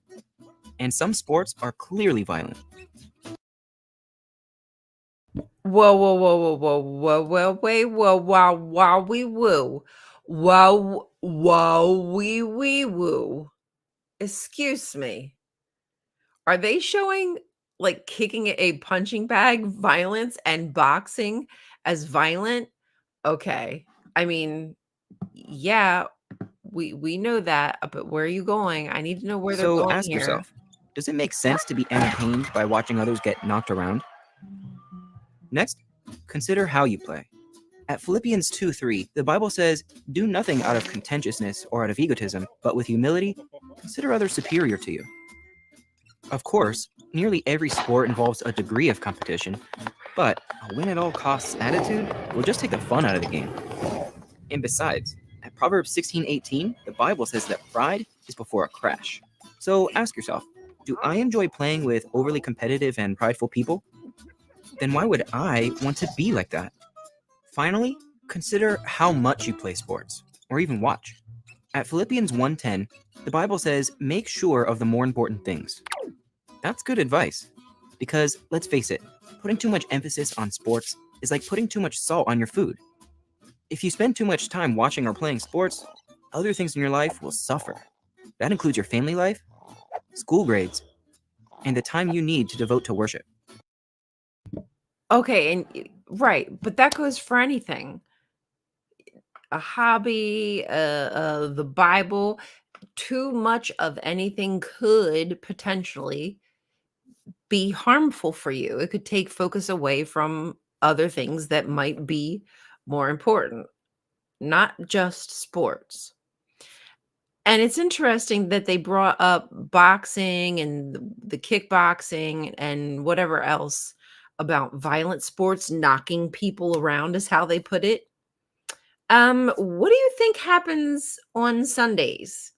And some sports are clearly violent. Whoa, whoa, whoa, whoa, whoa, whoa, whoa, wait, whoa, wow, wow, wee, woo. Wow, wow, wee, woo. Excuse me. Are they showing like kicking a punching bag violence and boxing as violent? Okay. I mean, yeah, we know that, but where are you going? I need to know where they're So going ask here. yourself, does it make sense to be entertained by watching others get knocked around? Next, consider how you play. At Philippians 2:3, the Bible says, "Do nothing out of contentiousness or out of egotism, but with humility, consider others superior to you." Of course, nearly every sport involves a degree of competition, but a win-at-all-costs attitude will just take the fun out of the game. And besides, at Proverbs 16:18, the Bible says that pride is before a crash. So ask yourself, do I enjoy playing with overly competitive and prideful people? Then why would I want to be like that? Finally, consider how much you play sports, or even watch. At Philippians 1:10, the Bible says, "Make sure of the more important things." That's good advice, because let's face it, putting too much emphasis on sports is like putting too much salt on your food. If you spend too much time watching or playing sports, other things in your life will suffer. That includes your family life, school grades, and the time you need to devote to worship. Okay, and right, but that goes for anything. A hobby, the Bible, too much of anything could potentially be harmful for you. It could take focus away from other things that might be more important, not just sports. And it's interesting that they brought up boxing and the kickboxing and whatever else about violent sports, knocking people around is how they put it. What do you think happens on Sundays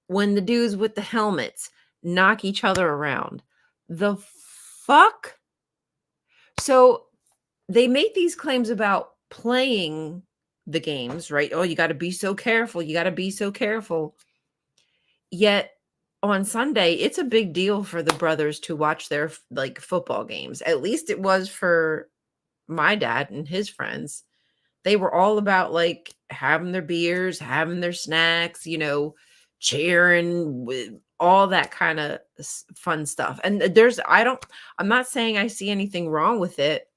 when the dudes with the helmets knock each other around? The fuck? So they make these claims about playing the games, right? Oh, you got to be so careful. You got to be so careful. Yet on Sunday, it's a big deal for the brothers to watch their like football games. At least it was for my dad and his friends. They were all about like having their beers, having their snacks, cheering with all that kind of fun stuff. And I'm not saying I see anything wrong with it,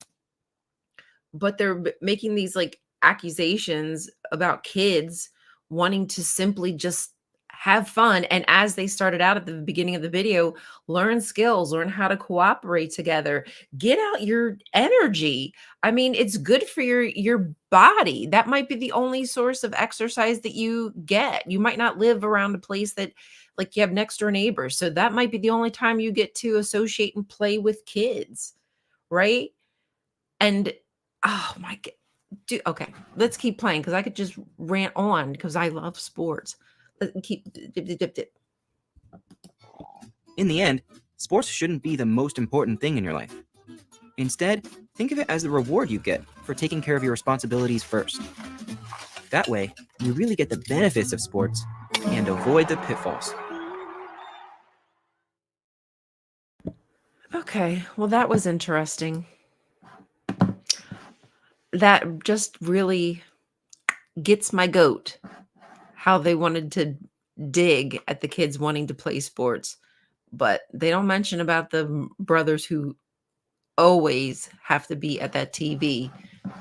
but they're making these like accusations about kids wanting to simply just have fun, and as they started out at the beginning of the video, learn skills, learn how to cooperate together, get out your energy. I mean, it's good for your body. That might be the only source of exercise that you get. You might not live around a place that like you have next door neighbors, so that might be the only time you get to associate and play with kids, right? And oh my god. Okay, let's keep playing because I could just rant on because I love sports. Let me keep dip. In the end, sports shouldn't be the most important thing in your life. Instead, think of it as the reward you get for taking care of your responsibilities first. That way, you really get the benefits of sports and avoid the pitfalls. Okay, well, that was interesting. That just really gets my goat how they wanted to dig at the kids wanting to play sports, but they don't mention about the brothers who always have to be at that TV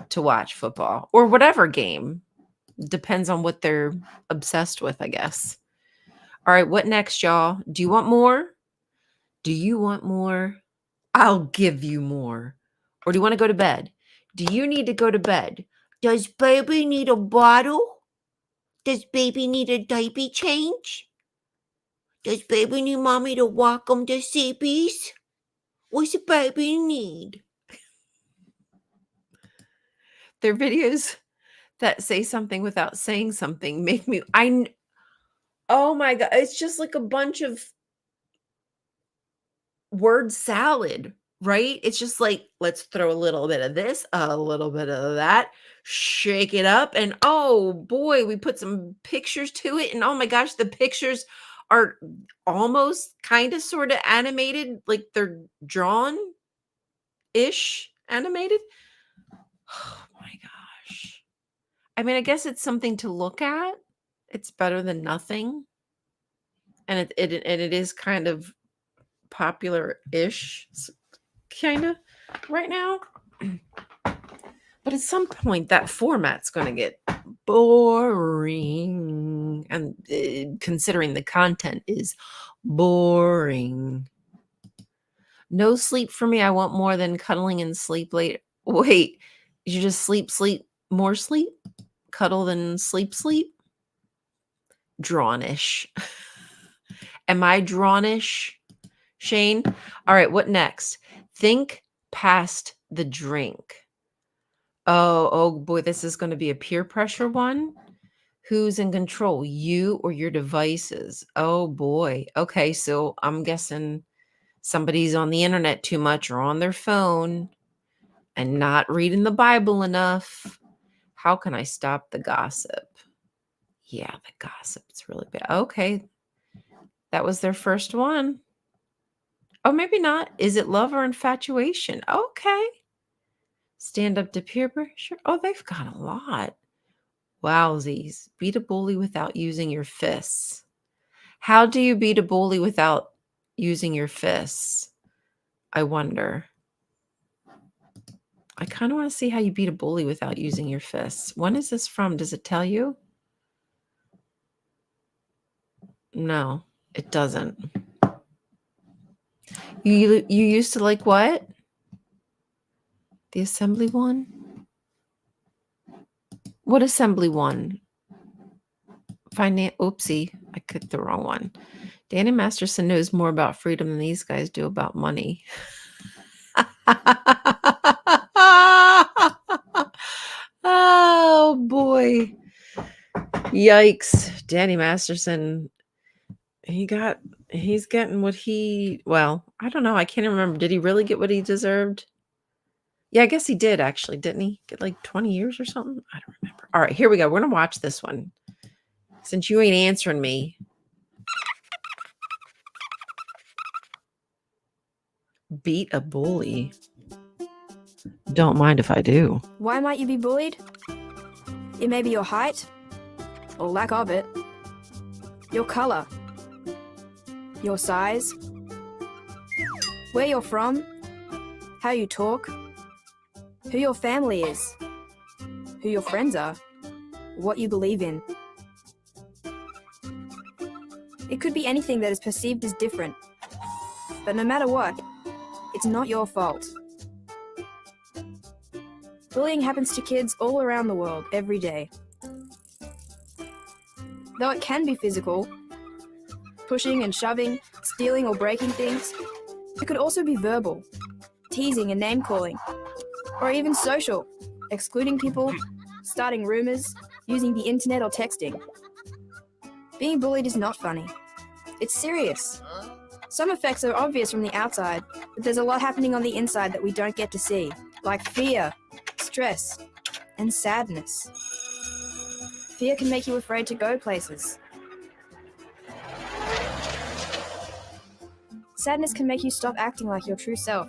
to watch football or whatever game. depends on what they're obsessed with, I guess. All right, what next, y'all? Do you want more? Do you want more? I'll give you more. Or do you want to go to bed? Do you need to go to bed? Does baby need a bottle? Does baby need a diaper change? Does baby need mommy to walk him to CB's? What's the baby need? Their videos that say something without saying something make me oh my god, it's just like a bunch of word salad, right? It's just like, let's throw a little bit of this, a little bit of that, shake it up, and oh boy, we put some pictures to it, and oh my gosh, the pictures are almost kind of sort of animated, like they're drawn ish animated. Oh my gosh. I mean, I guess it's something to look at. It's better than nothing. And it is kind of popular-ish kind of right now. But at some point that format's going to get boring, and considering the content is boring. No sleep for me. I want more than cuddling and sleep late. Wait, you just sleep, more sleep? Cuddle than sleep? Drawnish. Am I drawnish, Shane? All right, what next? Think past the drink. Oh boy, this is going to be a peer pressure one. Who's in control, you or your devices? Oh boy. Okay, so I'm guessing somebody's on the internet too much or on their phone and not reading the Bible enough. How can I stop the gossip? Yeah, the gossip's really bad. Okay. That was their first one. Oh, maybe not. Is it love or infatuation? Okay. Stand up to peer pressure. Oh, they've got a lot. Wowsies. Beat a bully without using your fists. How do you beat a bully without using your fists? I wonder. I kind of want to see how you beat a bully without using your fists. When is this from? Does it tell you? No, it doesn't. You used to like what? The assembly one? What assembly one? Oopsie, I clicked the wrong one. Danny Masterson knows more about freedom than these guys do about money. Oh boy. Yikes. Danny Masterson. He's getting what well, I don't know. I can't remember. Did he really get what he deserved? Yeah, I guess he did actually, didn't he? Get like 20 years or something? I don't remember. All right, here we go. We're going to watch this one. Since you ain't answering me. Beat a bully. Don't mind if I do. Why might you be bullied? It may be your height, or lack of it, your color, your size, where you're from, how you talk, who your family is, who your friends are, what you believe in. It could be anything that is perceived as different, but no matter what, it's not your fault. Bullying happens to kids all around the world every day. Though it can be physical, pushing and shoving, stealing or breaking things, it could also be verbal, teasing and name-calling, or even social, excluding people, starting rumors, using the internet or texting. Being bullied is not funny. It's serious. Some effects are obvious from the outside, but there's a lot happening on the inside that we don't get to see, like fear, stress, and sadness. Fear can make you afraid to go places. Sadness can make you stop acting like your true self.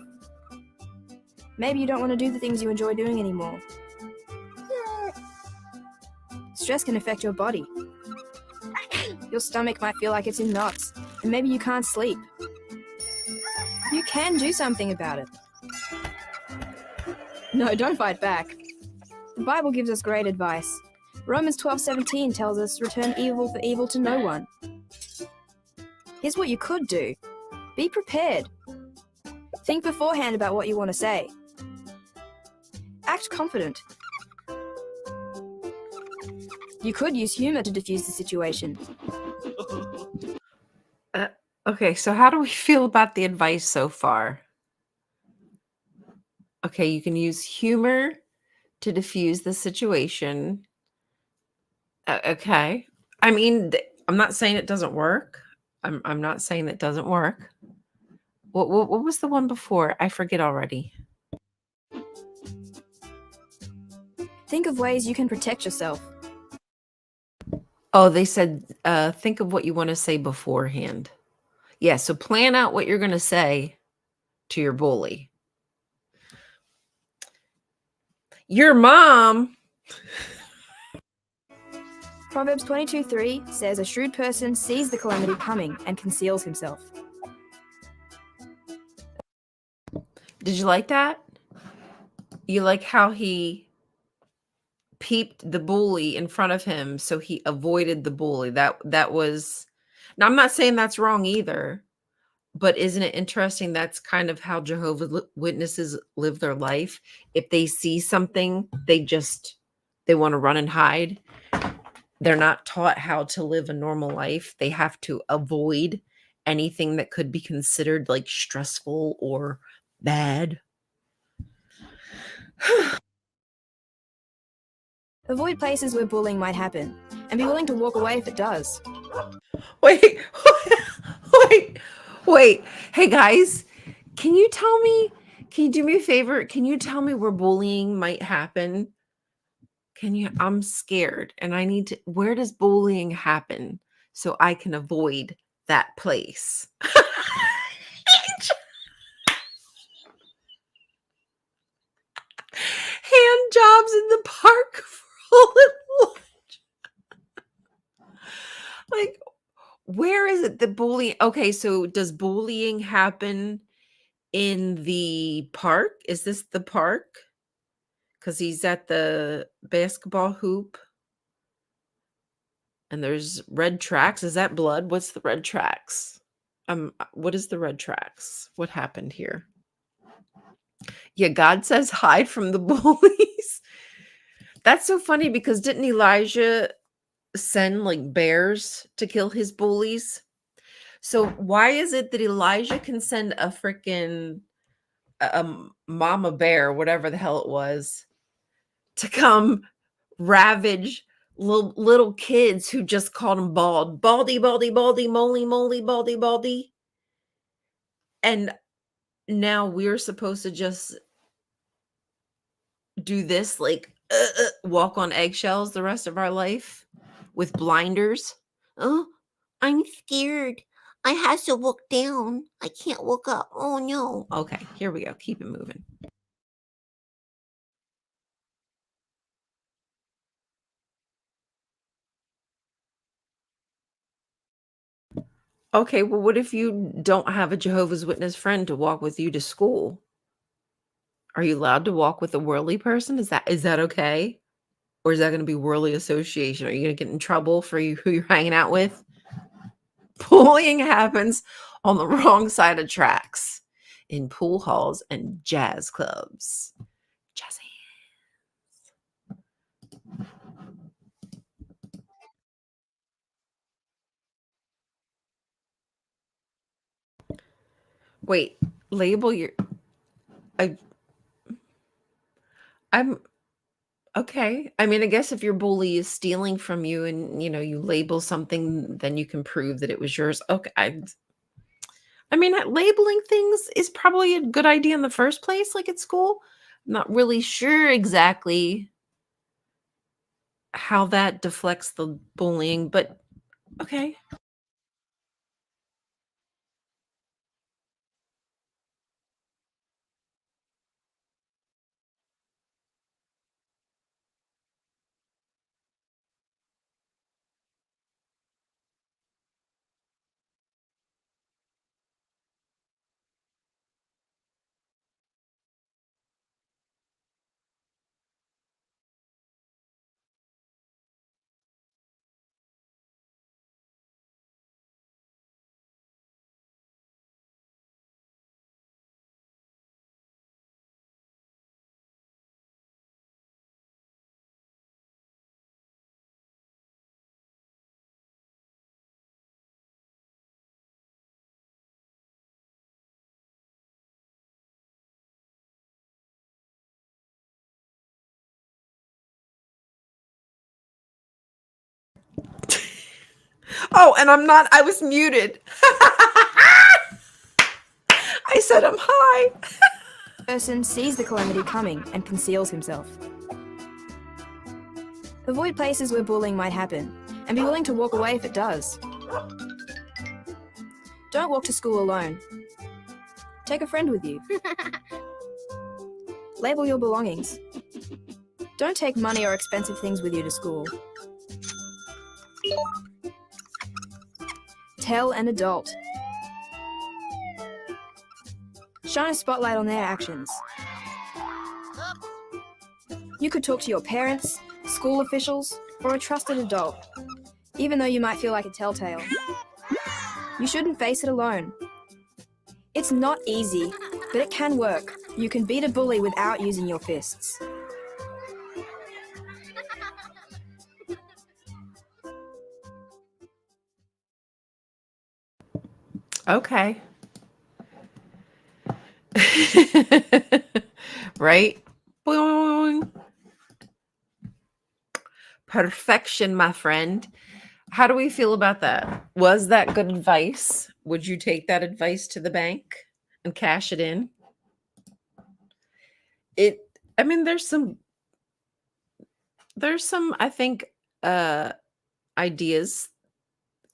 Maybe you don't want to do the things you enjoy doing anymore. Stress can affect your body. Your stomach might feel like it's in knots, and maybe you can't sleep. You can do something about it. No, don't fight back. The Bible gives us great advice. Romans 12:17 tells us, return evil for evil to no one. Here's what you could do. Be prepared. Think beforehand about what you want to say. Act confident. You could use humor to diffuse the situation. Okay, so how do we feel about the advice so far? Okay, you can use humor to diffuse the situation. Okay. I mean, I'm not saying it doesn't work. I'm not saying it doesn't work. What was the one before? I forget already. Think of ways you can protect yourself. Oh, they said think of what you want to say beforehand. Yeah, so plan out what you're going to say to your bully. Your mom. Proverbs 22:3 says, a shrewd person sees the calamity coming and conceals himself. Did you like that? You like how he peeped the bully in front of him so he avoided the bully. That was. Now I'm not saying that's wrong either, but isn't it interesting that's kind of how Jehovah's Witnesses live their life? If they see something, they want to run and hide. They're not taught how to live a normal life. They have to avoid anything that could be considered like stressful or bad. Avoid places where bullying might happen, and be willing to walk away if it does. Wait, wait. Hey guys, can you do me a favor? Can you tell me where bullying might happen? I'm scared and where does bullying happen so I can avoid that place? Hand jobs in the park for all at lunch. Like, where is it the bullying? Okay, so does bullying happen in the park? Is this the park? Because he's at the basketball hoop and there's red tracks. Is that blood? What's the red tracks? What is the red tracks? What happened here? Yeah, God says hide from the bullies. That's so funny because didn't Elijah send like bears to kill his bullies? So why is it that Elijah can send a freaking mama bear, whatever the hell it was, to come ravage little kids who just called him bald, baldy, baldy, baldy, moly, moly, baldy, baldy, and now we're supposed to just do this like walk on eggshells the rest of our life with blinders. Oh, I'm scared. I have to look down. I can't look up. Oh no. Okay, here we go. Keep it moving. Okay, well, what if you don't have a Jehovah's Witness friend to walk with you to school? Are you allowed to walk with a worldly person? Is that okay? Or is that going to be worldly association? Are you going to get in trouble for who you're hanging out with? Bullying happens on the wrong side of tracks in pool halls and jazz clubs. Jazz Wait, label your. I, I'm okay. I mean, I guess if your bully is stealing from you and you label something, then you can prove that it was yours. Okay. I mean, labeling things is probably a good idea in the first place, like at school. I'm not really sure exactly how that deflects the bullying, but okay. Oh, and I was muted. I said I'm high. Person sees the calamity coming and conceals himself. Avoid places where bullying might happen and be willing to walk away if it does. Don't walk to school alone. Take a friend with you. Label your belongings. Don't take money or expensive things with you to school. Tell an adult. Shine a spotlight on their actions. You could talk to your parents, school officials, or a trusted adult, even though you might feel like a telltale. You shouldn't face it alone. It's not easy, but it can work. You can beat a bully without using your fists. Okay. Right? Boing. Perfection, my friend. How do we feel about that? Was that good advice? Would you take that advice to the bank and cash it in? I mean, there's some, I think, ideas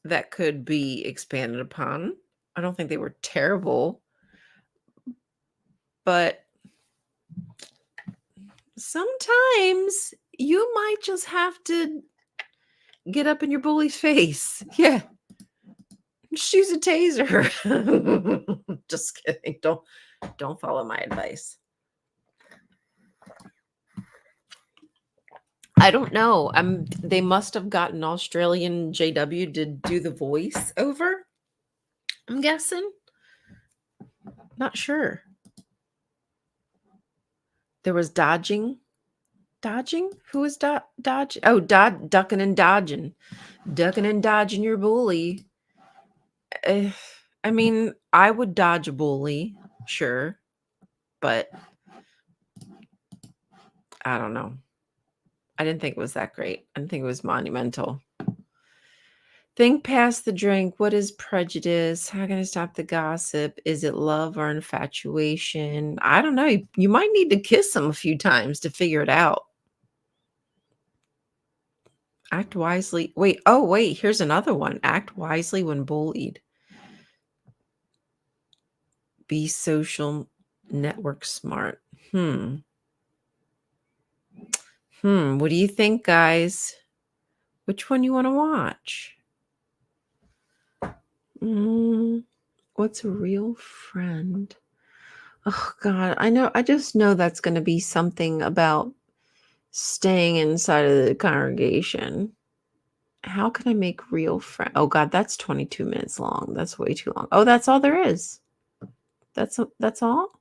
that could be expanded upon. I don't think they were terrible, but sometimes you might just have to get up in your bully's face. Yeah. Just use a taser. Just kidding. Don't follow my advice. I don't know. They must have gotten Australian JW to do the voice over. I'm guessing. Not sure. There was dodging. Dodging? Who was dodging? Oh, ducking and dodging. Ducking and dodging your bully. I mean, I would dodge a bully, sure, but I don't know. I didn't think it was that great. I didn't think it was monumental. Think past the drink. What is prejudice? How can I stop the gossip? Is it love or infatuation? I don't know. You might need to kiss them a few times to figure it out. Act wisely. Wait, here's another one. Act wisely when bullied. Be social network smart. What do you think, guys? Which one you want to watch? What's a real friend? Oh God, I just know that's going to be something about staying inside of the congregation. How can I make real friend? Oh God, that's 22 minutes long. That's way too long. Oh, that's all there is. That's all.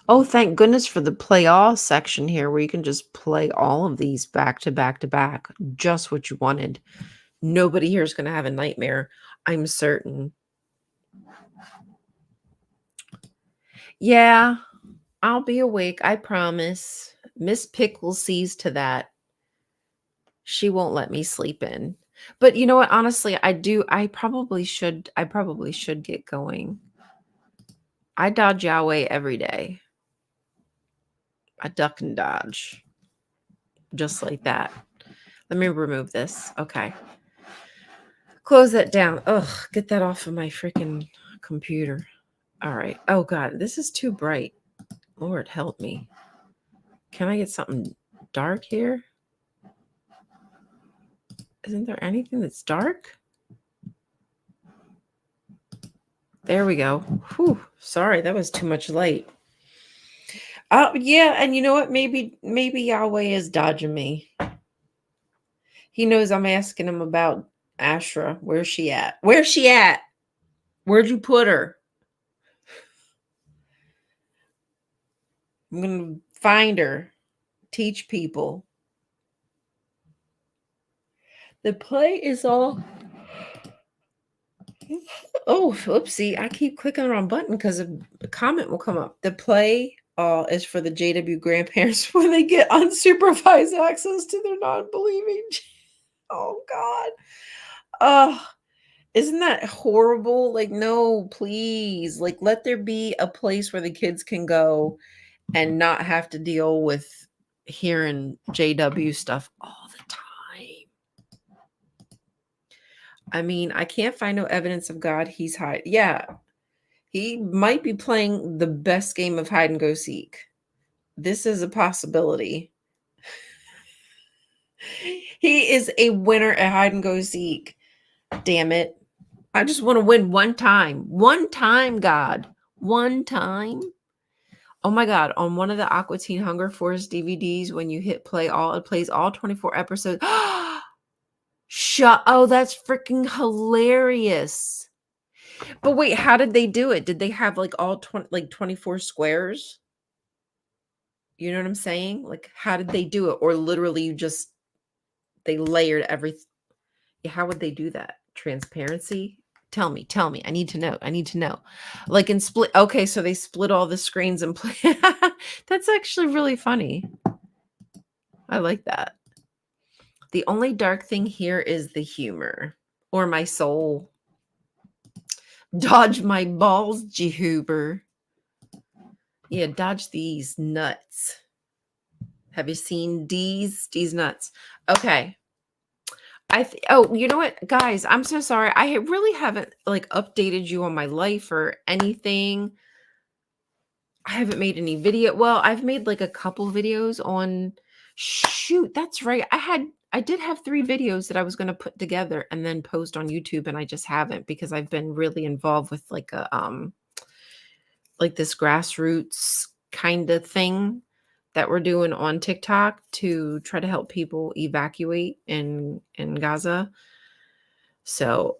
Oh, thank goodness for the play all section here where you can just play all of these back to back to back. Just what you wanted. Nobody here is going to have a nightmare, I'm certain. Yeah, I'll be awake. I promise. Miss Pickle sees to that. She won't let me sleep in. But you know what? Honestly, I probably should get going. I dodge Yahweh every day. I duck and dodge. Just like that. Let me remove this. Okay. Close that down. Ugh, get that off of my freaking computer. All right. Oh God, this is too bright. Lord help me. Can I get something dark here? Isn't there anything that's dark? There we go. Whew. Sorry, that was too much light. Yeah, and you know what? Maybe Yahweh is dodging me. He knows I'm asking him about Ashra. Where's she at? Where's she at? Where'd you put her? I'm gonna find her. Teach people. The play is all. Oh, oopsie. I keep clicking the wrong button because a comment will come up. The play is for the JW grandparents when they get unsupervised access to their non-believing. Oh, God. Oh, isn't that horrible? Like, no, please. Like, let there be a place where the kids can go and not have to deal with hearing JW stuff all the time. I mean, I can't find no evidence of God. He's hide. Yeah, he might be playing the best game of hide and go seek. This is a possibility. He is a winner at hide and go seek. Damn it. I just want to win one time. One time, God. One time. Oh my God. On one of the Aqua Teen Hunger Force DVDs, when you hit play all, it plays all 24 episodes. Oh, that's freaking hilarious. But wait, how did they do it? Did they have like all 24 squares? You know what I'm saying? Like, how did they do it? Or literally they layered everything. Yeah, how would they do that? Transparency? Tell me. I need to know. Like in Split. Okay, so they split all the screens and play. That's actually really funny. I like that. The only dark thing here is the humor or my soul. Dodge my balls, Jehuber. Yeah, dodge these nuts. Have you seen these nuts? Okay. Oh, you know what, guys? I'm so sorry. I really haven't like updated you on my life or anything. I haven't made any video. Well, I've made like a couple videos on. Shoot, that's right. I did have 3 videos that I was going to put together and then post on YouTube, and I just haven't because I've been really involved with like this grassroots kind of thing that we're doing on TikTok to try to help people evacuate in Gaza. So,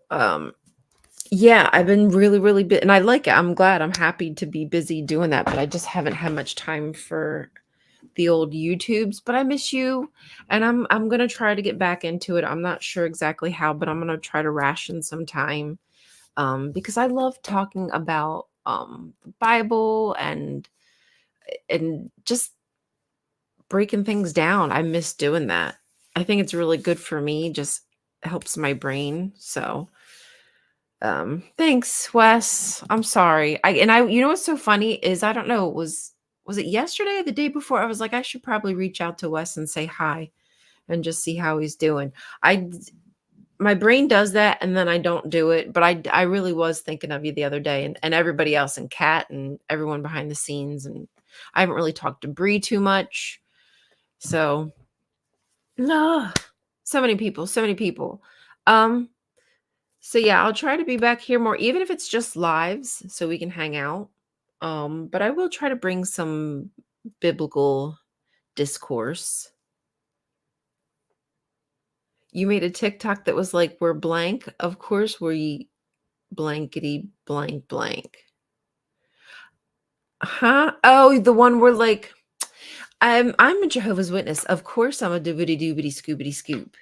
yeah, I've been really and I like it. I'm glad. I'm happy to be busy doing that, but I just haven't had much time for the old YouTubes, but I miss you, and I'm going to try to get back into it. I'm not sure exactly how, but I'm going to try to ration some time because I love talking about the Bible and just breaking things down. I miss doing that. I think it's really good for me, just helps my brain. So thanks, Wes. I'm sorry. You know what's so funny is I don't know, was it yesterday or the day before? I was like, I should probably reach out to Wes and say hi and just see how he's doing. My brain does that and then I don't do it, but I really was thinking of you the other day and everybody else and Kat and everyone behind the scenes, and I haven't really talked to Bree too much. So no, so many people. So yeah, I'll try to be back here more, even if it's just lives, so we can hang out. But I will try to bring some biblical discourse. You made a TikTok that was like, we're blank. Of course, we blankety blank blank. Huh? Oh, the one where like, I'm a Jehovah's Witness. Of course, I'm a doobity doobity scoobity scoop.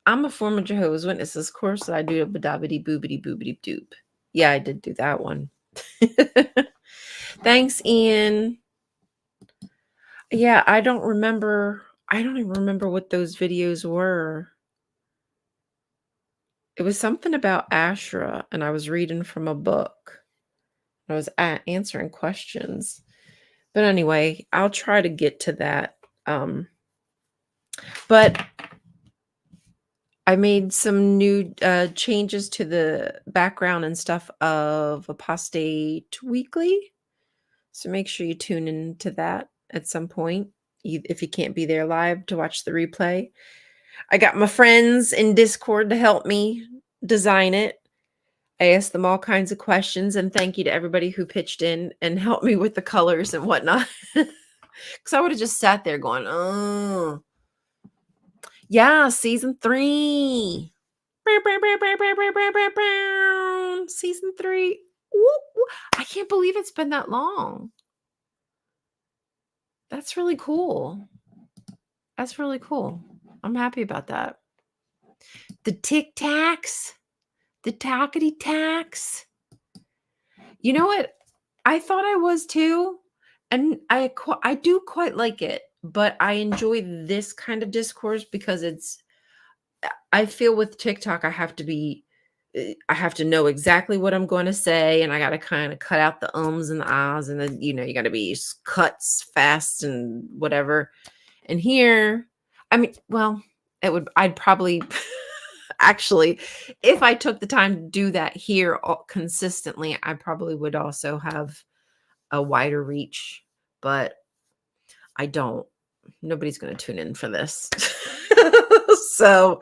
I'm a former Jehovah's Witness. Of course, I do a badabity boobity boobity doop. Yeah, I did do that one. Thanks, Ian. Yeah, I don't even remember what those videos were. It was something about Asherah, and I was reading from a book. I was answering questions. But anyway, I'll try to get to that. But I made some new changes to the background and stuff of Apostate Weekly. So make sure you tune into that at some point, if you can't be there live to watch the replay. I got my friends in Discord to help me design it. I asked them all kinds of questions, and thank you to everybody who pitched in and helped me with the colors and whatnot. Because I would have just sat there going, oh, yeah, season 3. Season 3. Ooh, I can't believe it's been that long. That's really cool. I'm happy about that. The tic tacs, the tackety tacks. You know what? I thought I was too, and I do quite like it, but I enjoy this kind of discourse because I feel with TikTok I have to be I have to know exactly what I'm going to say, and I got to kind of cut out the ums and the ahs, and then you got to be cuts fast and whatever. And here, I mean, well, I'd probably actually, if I took the time to do that here consistently, I probably would also have a wider reach, but I don't. Nobody's going to tune in for this. So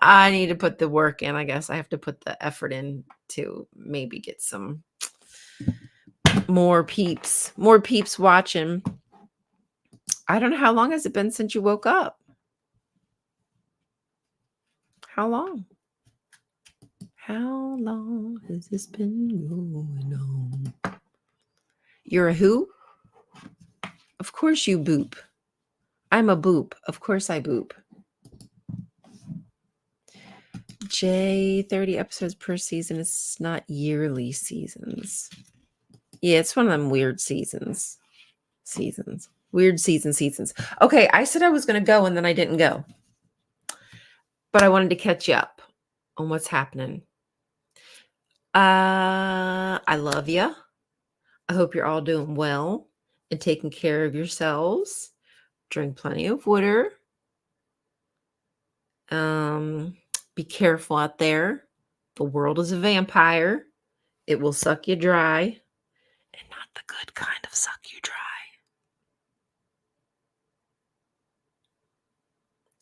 I need to put the work in. I guess I have to put the effort in to maybe get some more peeps watching. I don't know, how long has it been since you woke up? How long? How long has this been going on? You're a who? Of course you boop. I'm a boop. Of course I boop. 30 episodes per season. It's not yearly seasons. Yeah, it's one of them weird seasons. Weird seasons. Okay, I said I was going to go and then I didn't go. But I wanted to catch you up on what's happening. I love you. I hope you're all doing well and taking care of yourselves. Drink plenty of water. Be careful out there. The world is a vampire. It will suck you dry, and not the good kind of suck you dry.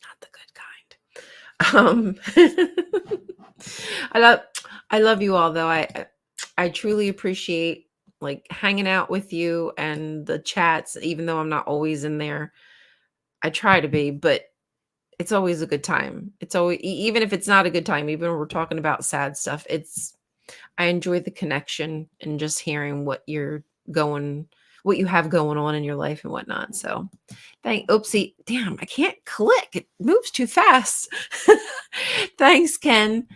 Not the good kind. I love you all, though. I truly appreciate like hanging out with you and the chats, even though I'm not always in there. I try to be, but it's always a good time. It's always, even if it's not a good time, even when we're talking about sad stuff, I enjoy the connection and just hearing what you have going on in your life and whatnot. So oopsie, damn, I can't click. It moves too fast. Thanks, Ken.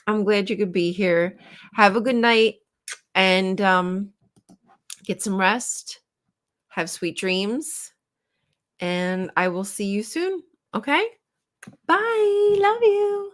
I'm glad you could be here. Have a good night and get some rest. Have sweet dreams. And I will see you soon. Okay? Bye. Love you.